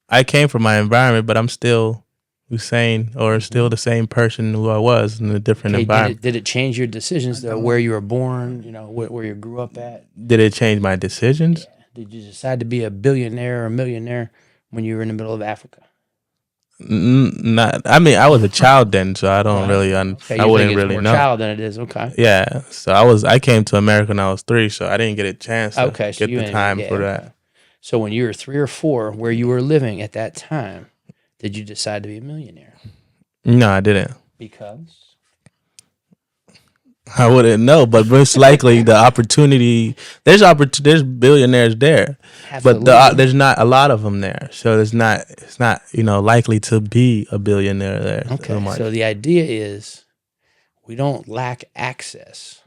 I came from my environment, but I'm still Hussein or still the same person who I was in a different Okay, environment. did it change your decisions though? Where you were born, where you grew up at? Did it change my decisions? Did you decide to be a billionaire or a millionaire when you were in the middle of Africa? Not. I mean, I was a child then, so I don't really. Okay, I you wouldn't think it's really more know. child than it is. Okay. Yeah, so I came to America when I was 3, so I didn't get a chance to Okay, so get you the ain't- time yeah, for okay. that. So when you were 3 or 4, where you were living at that time, did you decide to be a millionaire? No, I didn't. Because I wouldn't know, but most likely the opportunity there's billionaires there, but there's not a lot of them there, so it's not likely to be a billionaire there. Okay, so the idea is we don't lack access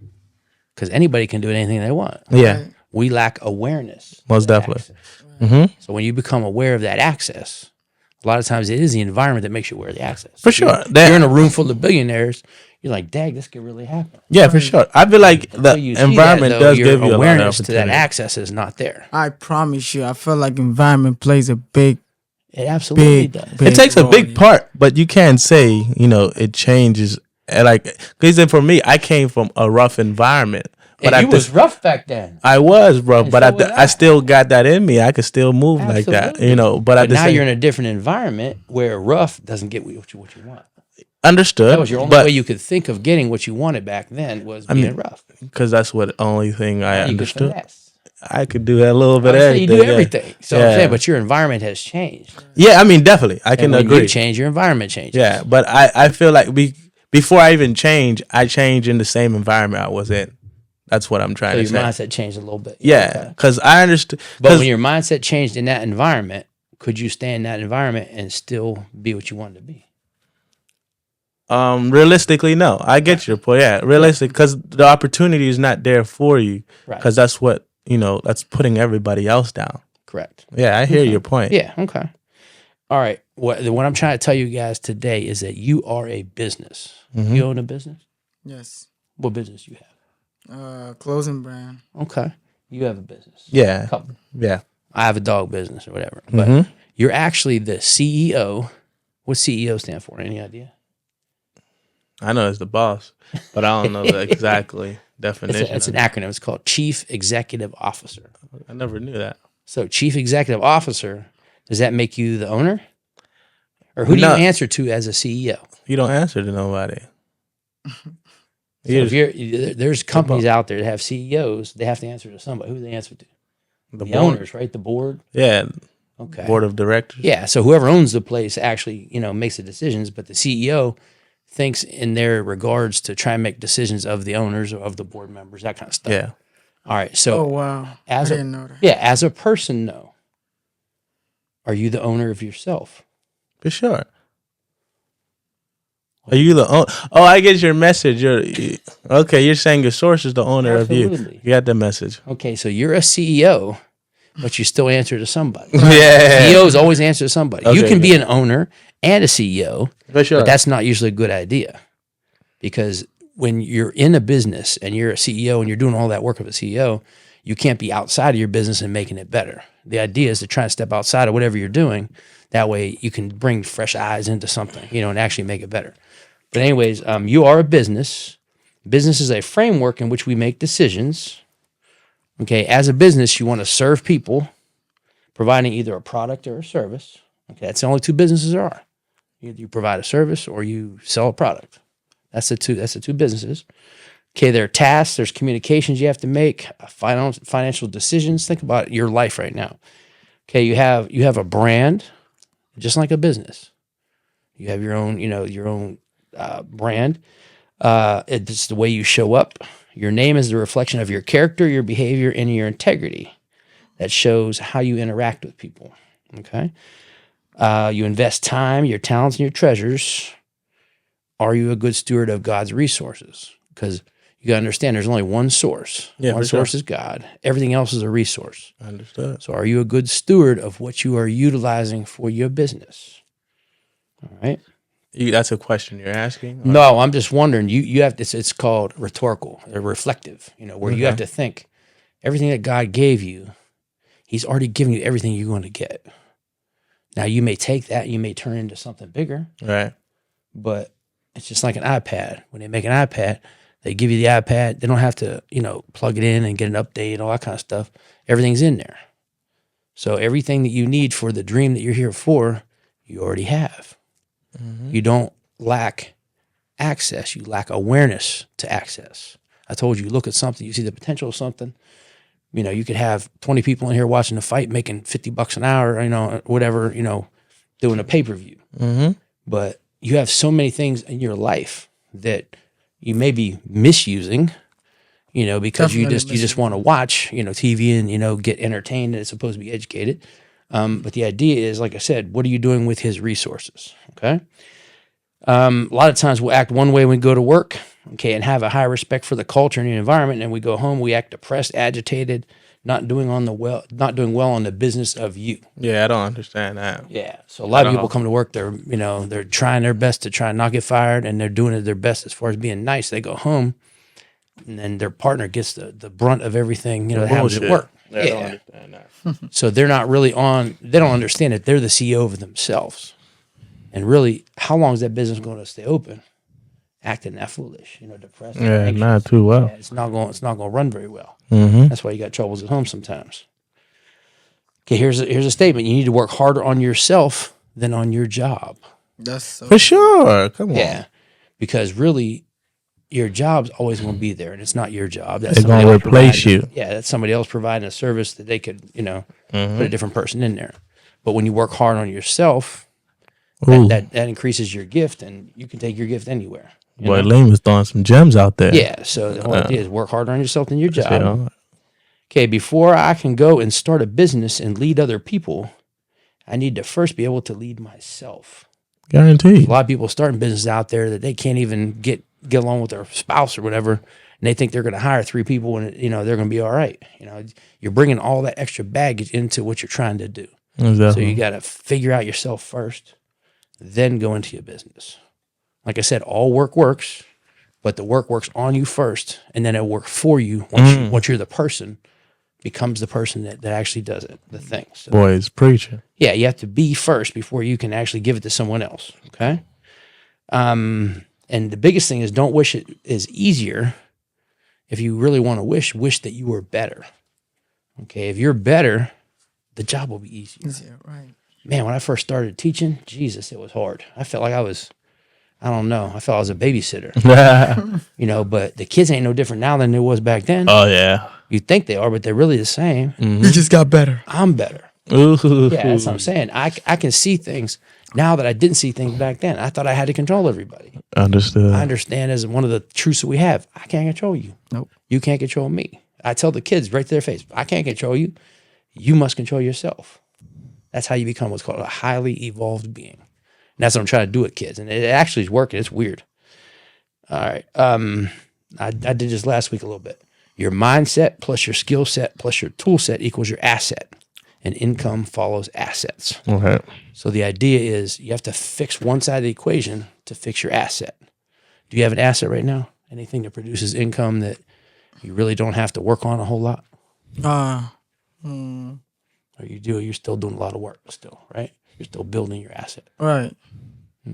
because anybody can do anything they want. Yeah, We lack awareness. most of that definitely. access. So when you become aware of that access, a lot of times it is the environment that makes you aware of the access. For sure. You're in a room full of billionaires. You're like, dang, this could really happen. Yeah, for sure. I feel like the Until you see environment that, though, does your give you a lot of awareness to that opportunity. access is not there. I promise you, I feel like environment plays a big, It absolutely big, does. big It takes a role, big yeah. part, but you can't say it changes. Because for me, I came from a rough environment, but And you was rough back then. I was, bro. And But so was I still got that in me. I could still move like that, Absolutely. But at the now same, you're in a different environment where rough doesn't get what you want. understood. That was your only way you could think of getting what you wanted back then was being rough. because that's what only thing I You could understood. finesse. I could do that a little bit. I of say you everything. do yeah. everything. So I'm saying, but your environment has changed. Yeah, I mean, definitely, I can And when agree. you change, your environment changes. Yeah, but I feel like before I even change, I change in the same environment I was in. That's what I'm trying So to your say. mindset changed a little bit. Yeah, Okay. because I understood. But when your mindset changed in that environment, could you stay in that environment and still be what you wanted to be? Realistically, no. I get your point. Yeah, realistic, because the opportunity is not there for you. Right. Because that's what that's putting everybody else down. Correct. Yeah, I hear your point. Yeah. Okay. All right. What I'm trying to tell you guys today is that you are a business. Mm-hmm. You own a business? Yes. What business you have? Clothing brand. Okay. You have a business. Yeah, Couple. yeah. I have a dog business or whatever. But Mm-hmm. you're actually the CEO. What CEO stand for? Any idea? I know it's the boss, but I don't know the exactly definition. It's an of acronym. It's called Chief Executive Officer. it. I never knew that. So, Chief Executive Officer, does that make you the owner? Or who do No. you answer to as a CEO? You don't answer to nobody. So if there's companies out there that have CEOs, they have to answer to somebody. Who do they answer to? The board. owners, right? The board. Yeah, Okay. board of directors. Yeah. So whoever owns the place actually, makes the decisions, but the CEO thinks in their regards to try and make decisions of the owners or of the board members, that kind of stuff. Yeah. All right. So Oh wow! as I a- didn't know that. yeah, as a person, no. Are you the owner of yourself? For sure. Are you the owner? Oh, I get your message. Okay. You're saying your source is the owner of you. Absolutely. You got the message. Okay, so you're a CEO, but you still answer to somebody. Yeah. CEOs always answer to somebody. You Okay, can be an owner and a CEO, For sure. but that's not usually a good idea because when you're in a business and you're a CEO and you're doing all that work of a CEO, you can't be outside of your business and making it better. The idea is to try and step outside of whatever you're doing. That way you can bring fresh eyes into something, and actually make it better. But anyways, you are a business. Business is a framework in which we make decisions. Okay, as a business, you want to serve people, providing either a product or a service. Okay, that's the only two businesses there are. Either you provide a service or you sell a product. That's the two businesses. Okay, there are tasks, there's communications you have to make, financial decisions. Think about your life right now. Okay, you have a brand, just like a business. You have your own brand. It's the way you show up. Your name is the reflection of your character, your behavior, and your integrity. That shows how you interact with people. Okay. You invest time, your talents, and your treasures. Are you a good steward of God's resources? Because You got to understand there's only one source. Yeah, One for sure. source is God. Everything else is a resource. Understood. So are you a good steward of what you are utilizing for your business? All right. That's a question you're asking? Or- No, I'm just wondering. You have this. It's called rhetorical or reflective. Where you have to think everything that God gave you, He's already given you everything you're going to get. Now you may take that, you may turn it into something bigger, Right. but it's just like an iPad. When they make an iPad, they give you the iPad. They don't have to, plug it in and get an update, all that kind of stuff. Everything's in there. So everything that you need for the dream that you're here for, you already have. You don't lack access. You lack awareness to access. I told you, look at something, you see the potential of something. You could have 20 people in here watching the fight, making $50 an hour, whatever, doing a pay-per-view. Mm-hmm. But you have so many things in your life that you may be misusing, because you Definitely just want to watch, TV and, get entertained and it's supposed to be educated. But the idea is, like I said, what are you doing with his resources? Okay. A lot of times we'll act one way when we go to work, okay, and have a high respect for the culture and the environment. And we go home, we act depressed, agitated, not doing well on the business of you. Yeah, I don't understand that. Yeah. So a lot of No. people come to work, they're trying their best to try and not get fired, and they're doing it their best as far as being nice. They go home, and then their partner gets the brunt of everything, that happens at Bullshit. work. I don't understand that. So they're not really they don't understand that they're the CEO of themselves. And really, how long is that business going to stay open? Acting that foolish, depressed. Yeah, anxious. not too well. Yeah, it's not going to run very well. Mm-hmm. That's why you got troubles at home sometimes. Okay, here's a statement. You need to work harder on yourself than on your job. That's so For sure. Come on. Yeah. Because really, your job's always going to be there, and it's not your job. That's They're somebody gonna else replace providing- you. Yeah, that's somebody else providing a service that they could, put Mm-hmm. a different person in there. But when you work hard on yourself, Ooh. that increases your gift, and you can take your gift anywhere. you Boy, know? Lane was throwing some gems out there. Yeah. So the whole idea is work harder on yourself than your job. Yeah. Okay, before I can go and start a business and lead other people, I need to first be able to lead myself. Guaranteed. A lot of people starting businesses out there that they can't even get along with their spouse or whatever, and they think they're going to hire 3 people and they're going to be all right. You're bringing all that extra baggage into what you're trying to do. Exactly. So you got to figure out yourself first, then go into your business. Like I said, all work works, but the work works on you first, and then it'll work for you once you're the person, becomes the person that actually does it, the thing. So, Boy, it's preaching. yeah, you have to be first before you can actually give it to someone else. Okay. And the biggest thing is don't wish it is easier. If you really want to wish that you were better. Okay. If you're better, the job will be easier. easier, right? Man, when I first started teaching, Jesus, it was hard. I felt like I was a babysitter, but the kids ain't no different now than it was back then. Oh, yeah. You think they are, but they're really the same. You just got better. I'm better. Ooh. Yeah, that's what I'm saying. I can see things now that I didn't see things back then. I thought I had to control everybody. Understood. I understand as one of the truths that we have, I can't control you. Nope. You can't control me. I tell the kids right to their face, I can't control you. You must control yourself. That's how you become what's called a highly evolved being. And that's what I'm trying to do with kids. And it actually is working. It's weird. All right. I did this last week a little bit. Your mindset plus your skill set plus your tool set equals your asset. And income follows assets. Okay. So the idea is you have to fix one side of the equation to fix your asset. Do you have an asset right now? Anything that produces income that you really don't have to work on a whole lot? Or you're still doing a lot of work still, right? You're still building your asset. Right.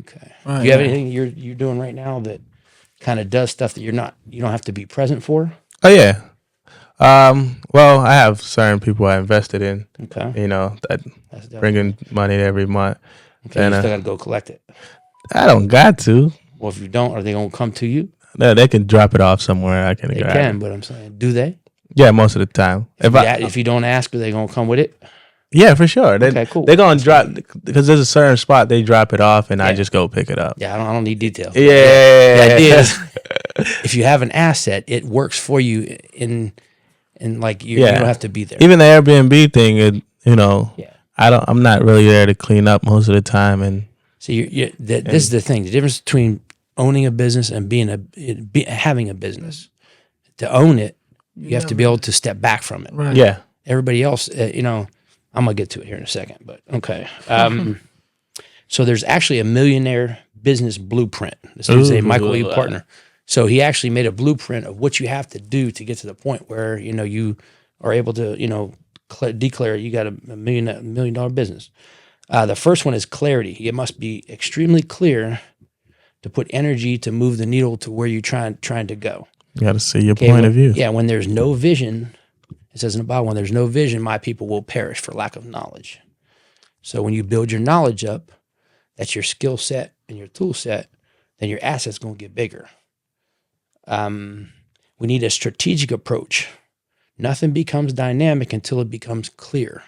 Okay. Right, Do you have right. anything you're doing right now that kind of does stuff that you don't have to be present for? Oh, yeah. Well, I have certain people I invested in, Okay. that That's dope. bringing money every month. Okay, and, you still got to go collect it. I don't got to. Well, if you don't, are they going to come to you? No, they can drop it off somewhere. I can They grab can, it. but I'm saying, do they? Yeah, most of the time. If you don't ask, are they going to come with it? Yeah, for sure. Okay, cool. They're gonna drop because there's a certain spot they drop it off, and I just go pick it up. Yeah, I don't need details. Yeah. The idea is, if you have an asset, it works for you in like you don't have to be there. Even the Airbnb thing, Yeah. I'm not really there to clean up most of the time, and So this is the thing: the difference between owning a business and having a business. to own it, you have to be able to step back from it. Right. Yeah. Everybody else, I'm gonna get to it here in a second, but okay. So there's actually a millionaire business blueprint. This is a Michael E. partner. So he actually made a blueprint of what you have to do to get to the point where you are able to declare you got a $1 million business. The first one is clarity. It must be extremely clear to put energy to move the needle to where you're trying to go. You got to see your point of view. Yeah, when there's no vision, it says in the Bible, when there's no vision, my people will perish for lack of knowledge. So when you build your knowledge up, that's your skill set and your tool set, then your asset's going to get bigger. We need a strategic approach. Nothing becomes dynamic until it becomes clear.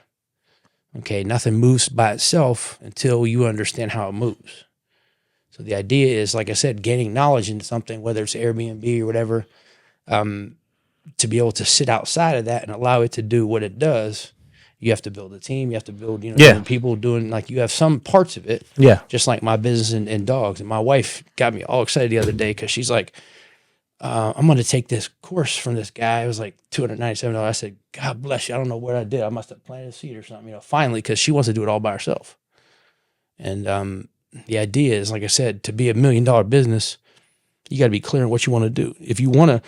Okay, nothing moves by itself until you understand how it moves. So the idea is, like I said, gaining knowledge into something, whether it's Airbnb or whatever, to be able to sit outside of that and allow it to do what it does. You have to build a team. You have to build, people doing, like, you have some parts of it. Yeah. Just like my business and dogs. And my wife got me all excited the other day because she's like, I'm going to take this course from this guy. It was like $297. I said, God bless you. I don't know what I did. I must have planted a seed or something, finally, because she wants to do it all by herself. And the idea is, like I said, to be $1 million business, you got to be clear on what you want to do. If you want to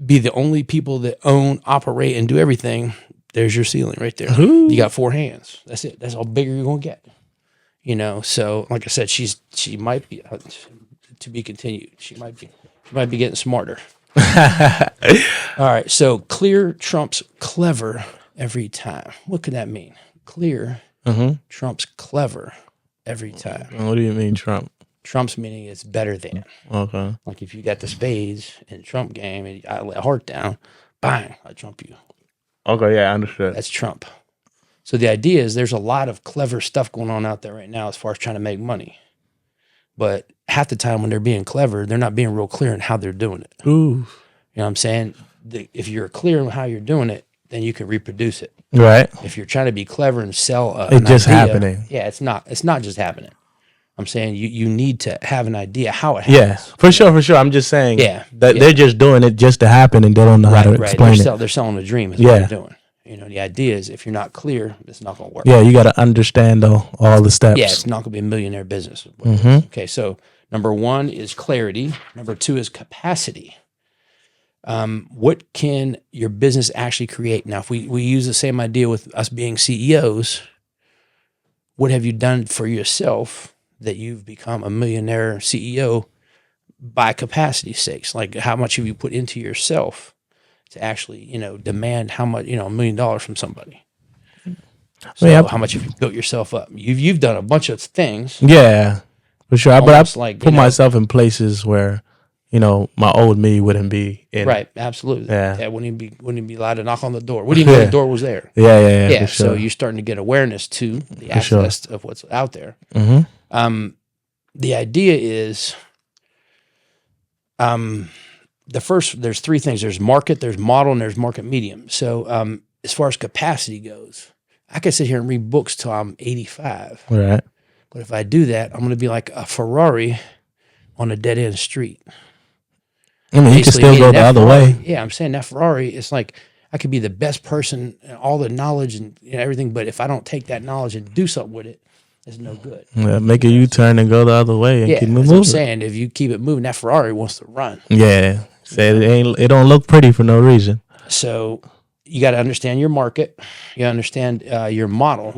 be the only people that own, operate, and do everything, there's your ceiling right there. You got 4 hands. That's it. That's how bigger you're going to get. So like I said, she might be, to be continued. She might be getting smarter. All right. So clear trumps clever every time. What could that mean? Clear trumps clever every time. What do you mean, Trump? Trump's meaning it's better than. Okay. Like if you got the spades in Trump game and I let heart down, bang, I trump you. Okay, yeah, I understood. That's Trump. So the idea is there's a lot of clever stuff going on out there right now as far as trying to make money. But half the time when they're being clever, they're not being real clear in how they're doing it. Ooh. You know what I'm saying? If you're clear on how you're doing it, then you can reproduce it. Right. If you're trying to be clever and sell It's just idea, happening. Yeah, it's not just happening. I'm saying you need to have an idea how it happens. Yeah, for sure. I'm just saying that Yeah. they're just doing it just to happen and they don't know how to explain it. They're selling a dream is what they're doing. The idea is if you're not clear, it's not going to work. Yeah, you got to understand all the steps. Yeah, it's not going to be a millionaire business. Okay, so number 1 is clarity. Number 2 is capacity. What can your business actually create? Now, if we use the same idea with us being CEOs, what have you done for yourself that you've become a millionaire CEO by capacity sakes? Like how much have you put into yourself to actually, demand how much, $1 million from somebody? So how much have you built yourself up? You've done a bunch of things. Yeah, for sure. But I like, put myself in places where, my old me wouldn't be in. Right, absolutely. Yeah. Wouldn't even be allowed to knock on the door. Wouldn't even know the door was there. Yeah. For sure. So you're starting to get awareness to the access of what's out there. Mm-hmm. The idea is, there's 3 things. There's market, there's model, and there's market medium. So as far as capacity goes, I could sit here and read books till I'm 85. Right. But if I do that, I'm going to be like a Ferrari on a dead-end street. I mean, you can still go the other way. Yeah, I'm saying that Ferrari, it's like I could be the best person and all the knowledge and everything, but if I don't take that knowledge and do something with it, it's no good. Yeah, make a U-turn and go the other way and keep that's moving. what I'm saying. If you keep it moving, that Ferrari wants to run. Yeah. Say it don't look pretty for no reason. So you got to understand your market. You understand your model.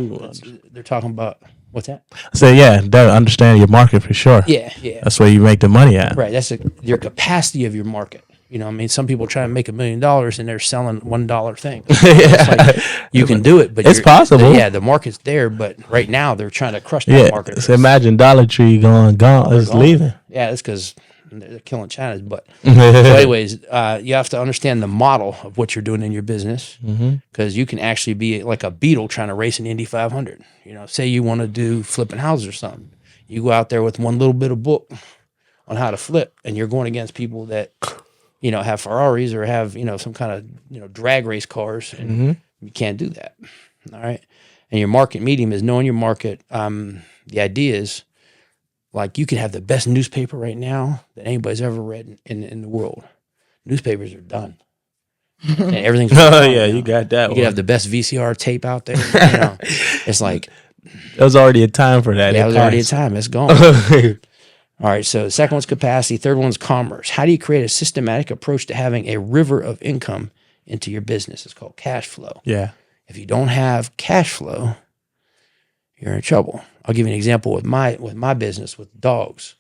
They're talking about, what's that? So understand your market for sure. Yeah. That's where you make the money at. Right. That's your capacity of your market. Some people try to make $1 million and they're selling $1 things. Like, you can do it, but it's possible. The market's there, but right now they're trying to crush that market. So imagine Dollar Tree gone. It's leaving. Yeah, that's because they're killing China's butt. So anyways, you have to understand the model of what you're doing in your business, because you can actually be like a beetle trying to race an Indy 500. Say you want to do flipping houses or something. You go out there with one little bit of book on how to flip, and you're going against people that have Ferraris or have some kind of drag race cars, and you can't do that. All right, and your market medium is knowing your market. The idea is, like, you could have the best newspaper right now that anybody's ever read in the world. newspapers are done. And everything's Oh yeah, you got that you one. could have the best VCR tape out there. It's like, There was already a time for that. yeah, It it was already a passed. time. It's gone. All right. So the second one's capacity. Third one's commerce. How do you create a systematic approach to having a river of income into your business? It's called cash flow. Yeah. If you don't have cash flow, you're in trouble. I'll give you an example with my business with dogs,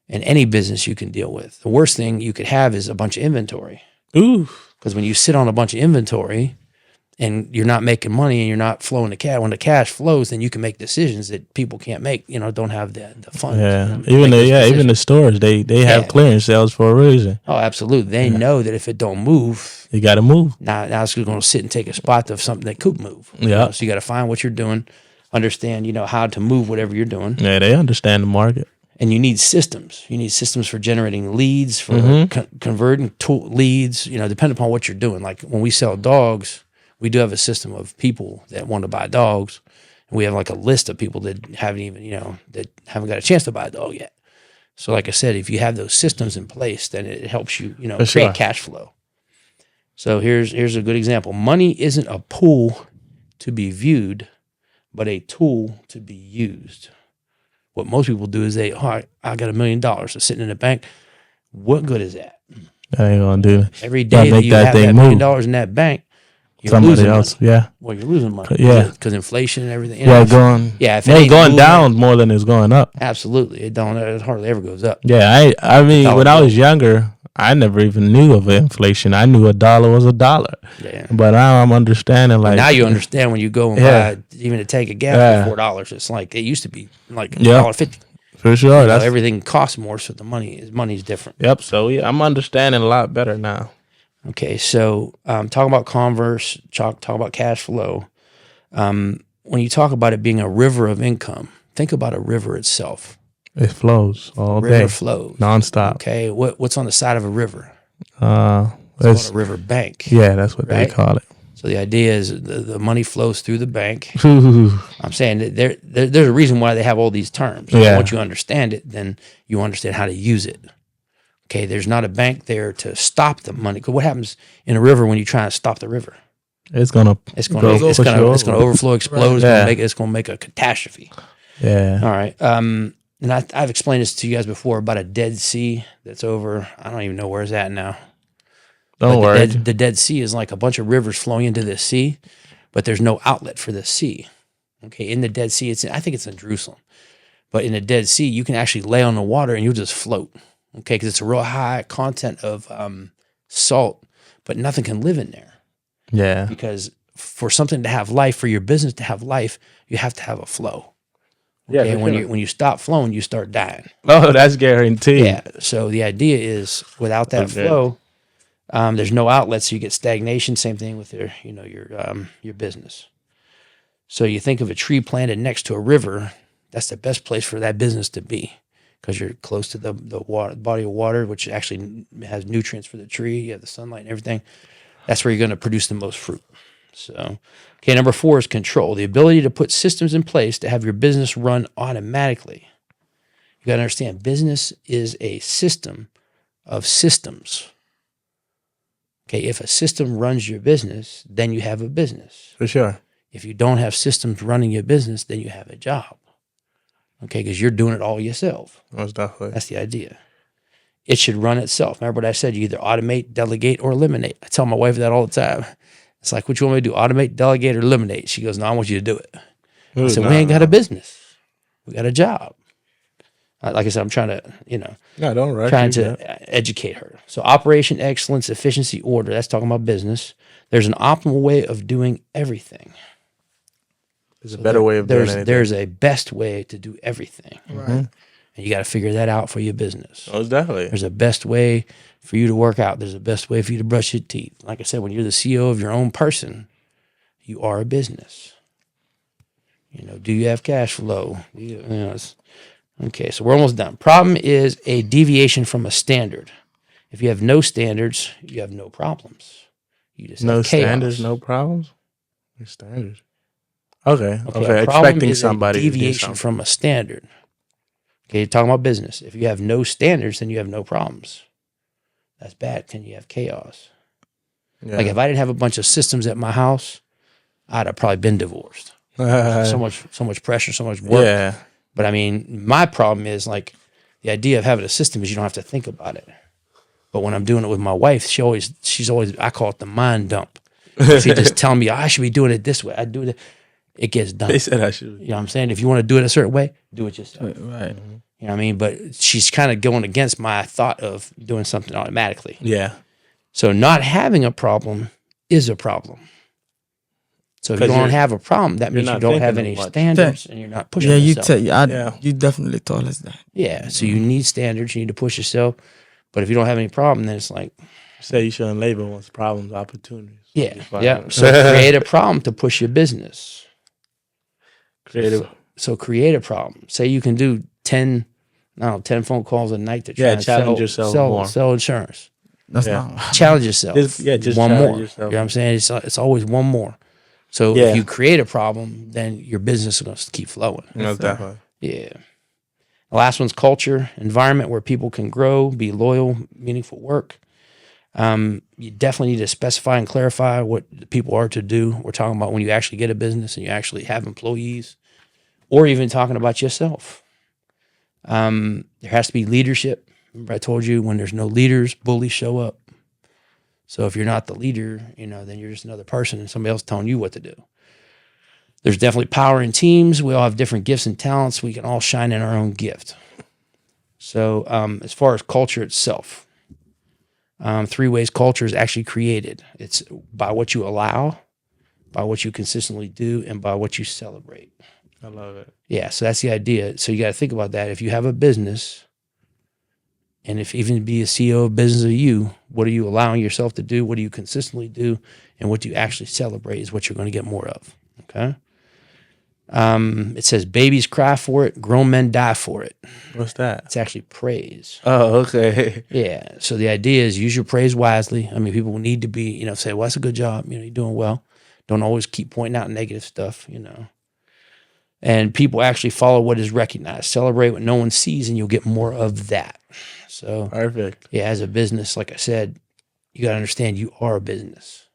and any business you can deal with. The worst thing you could have is a bunch of inventory. Ooh. Because when you sit on a bunch of inventory and you're not making money and you're not flowing the cash, when the cash flows, then you can make decisions that people can't make. Don't have the funds. Yeah. to Even make those even decisions. the stores, they have Yeah. clearance sales for a reason. Oh, absolutely. They know that if it don't move, You got to move. now it's going to sit and take a spot of something that could move. Yeah. So you got to find what you're doing, understand, how to move whatever you're doing. Yeah, they understand the market. And you need systems. You need systems for generating leads, for converting leads, depending upon what you're doing. Like when we sell dogs, we do have a system of people that want to buy dogs. And we have like a list of people that haven't even, that haven't got a chance to buy a dog yet. So like I said, if you have those systems in place, then it helps you, For create sure. cash flow. So here's a good example. Money isn't a pool to be viewed, but a tool to be used. What most people do is I got $1 million that's sitting in the bank. What good is that? That ain't gonna do it. Every Gotta day that make you that have thing that $1 million move. in that bank, you're Somebody losing else. money. Yeah. Well, you're losing money. Yeah. Because inflation and everything. Yeah, going. Yeah, if it Well, it's ain't going moving, down more than it's going up. absolutely. It hardly ever goes up. Yeah, I mean, Dollar when I was bill. younger, I never even knew of inflation. I knew $1 was $1. Yeah. But now I'm understanding, like, Now you understand when you go and Yeah. buy even a tank of gas Yeah. for $4. It's like it used to be like Yeah. $1.50. for sure. That's Everything costs more, so the money's different. Yep. So yeah, I'm understanding a lot better now. Okay, so talking about converse, talk about cash flow. When you talk about it being a river of income, think about a river itself. It flows all River day, flows. nonstop. Okay, what's on the side of a river? It's, It's called a river bank. yeah, that's what Right? they call it. So the idea is the money flows through the bank. Ooh, I'm saying that there's a reason why they have all these terms. Yeah. Once you understand it, then you understand how to use it. Okay, there's not a bank there to stop the money. 'Cause what happens in a river when you try to stop the river? it's gonna It's go going push to you over. overflow, explode. Yeah. It's going to make a catastrophe. Yeah. All right. And I've explained this to you guys before about a Dead Sea that's over. I don't even know where it's at now. Don't But worry. The Dead Sea is like a bunch of rivers flowing into the sea, but there's no outlet for the sea. Okay, in the Dead Sea, I think it's in Jerusalem. But in the Dead Sea, you can actually lay on the water and you'll just float. Okay, because it's a real high content of salt, but nothing can live in there. Yeah. Because for something to have life, for your business to have life, you have to have a flow. Yeah, Okay, for when sure. you start flowing, you start dying. Oh, that's guaranteed. Yeah. So the idea is without that Okay. flow, there's no outlet, so you get stagnation. Same thing with your business. So you think of a tree planted next to a river, that's the best place for that business to be because you're close to the water, body of water, which actually has nutrients for the tree. You have the sunlight and everything. That's where you're going to produce the most fruit. So, okay, number 4 is control, the ability to put systems in place to have your business run automatically. You got to understand, business is a system of systems. Okay, if a system runs your business, then you have a business. For sure. If you don't have systems running your business, then you have a job. Okay, because you're doing it all yourself. Most definitely. That's the idea. It should run itself. Remember what I said? You either automate, delegate, or eliminate. I tell my wife that all the time. It's like, what you want me to do? Automate, delegate, or eliminate? She goes, no, I want you to do it. I said, we ain't got a business. We got a job. Like I said, I'm trying to, No, don't rush. trying You got- to educate her. So operation, excellence, efficiency, order. That's talking about business. There's an optimal way of doing everything. There's a better way of doing anything. There's a best way to do everything. Right. And you got to figure that out for your business. Most definitely. There's a best way for you to work out. There's a best way for you to brush your teeth. Like I said, when you're the CEO of your own person, you are a business. Do you have cash flow? Okay, so we're almost done. Problem is a deviation from a standard. If you have no standards, you have no problems. You just No have chaos. standards, no problems. No standards. Okay. Okay, Okay. a problem Expecting is somebody a to do deviation something. from a standard. Okay, you're talking about business. If you have no standards, then you have no problems. that's bad. Then you have chaos. Yeah. Like if I didn't have a bunch of systems at my house, I'd have probably been divorced. So much pressure, so much work. Yeah. But I mean, my problem is like the idea of having a system is you don't have to think about it. But when I'm doing it with my wife, she's always, I call it the mind dump. She just telling me, I should be doing it this way. I do it. It gets done. They said I should. You know what I'm saying? If you want to do it a certain way, do it yourself. Right. You know what I mean? But she's kind of going against my thought of doing something automatically. Yeah. So not having a problem is a problem. So if you 'Cause don't you're- have a problem, that means you not don't have thinking any of much. standards and you're not pushing Yeah, you yourself. you definitely told us that. Yeah, so you need standards. You need to push yourself. But if you don't have any problem, then it's like, You say you shouldn't label one's problems opportunities. yeah, Just find yeah. out. So create a problem to push your business. Creative. So create a problem. Say you can do 10 phone calls a night to try Yeah, and challenge yourself more. sell insurance. That's Yeah. not. Challenge yourself. Just one challenge more. yourself. You know what I'm saying? It's always one more. So Yeah. if you create a problem, then your business is going to keep flowing. No, definitely. Yeah. The last one's culture, environment where people can grow, be loyal, meaningful work. You definitely need to specify and clarify what the people are to do. We're talking about when you actually get a business and you actually have employees, or even talking about yourself. There has to be leadership. Remember, I told you when there's no leaders, bullies show up. So if you're not the leader, then you're just another person and somebody else telling you what to do. There's definitely power in teams. We all have different gifts and talents. We can all shine in our own gift. So as far as culture itself, 3 ways culture is actually created. It's by what you allow, by what you consistently do, and by what you celebrate. I love it. Yeah, so that's the idea. So you got to think about that. If you have a business, and if even be a CEO of business of you, what are you allowing yourself to do? What do you consistently do? And what do you actually celebrate is what you're going to get more of. Okay. It says babies cry for it, grown men die for it. What's that? It's actually praise. Oh, okay. Yeah. So the idea is use your praise wisely. I mean, people need to be, say, well, that's a good job. You're doing well. Don't always keep pointing out negative stuff, And people actually follow what is recognized. Celebrate what no one sees, and you'll get more of that. So, Perfect. yeah, as a business, like I said, you got to understand you are a business.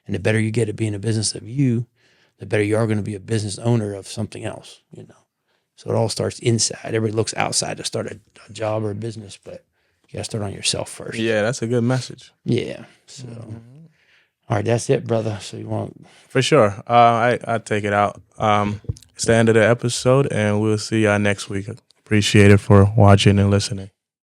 And the better you get at being a business of you, the better you are going to be a business owner of something else, So it all starts inside. Everybody looks outside to start a job or a business, but you got to start on yourself first. Yeah, that's a good message. Yeah. So, all right, that's it, brother. So you want... For sure. I take it out. It's the end of the episode, and we'll see y'all next week. Appreciate it for watching and listening.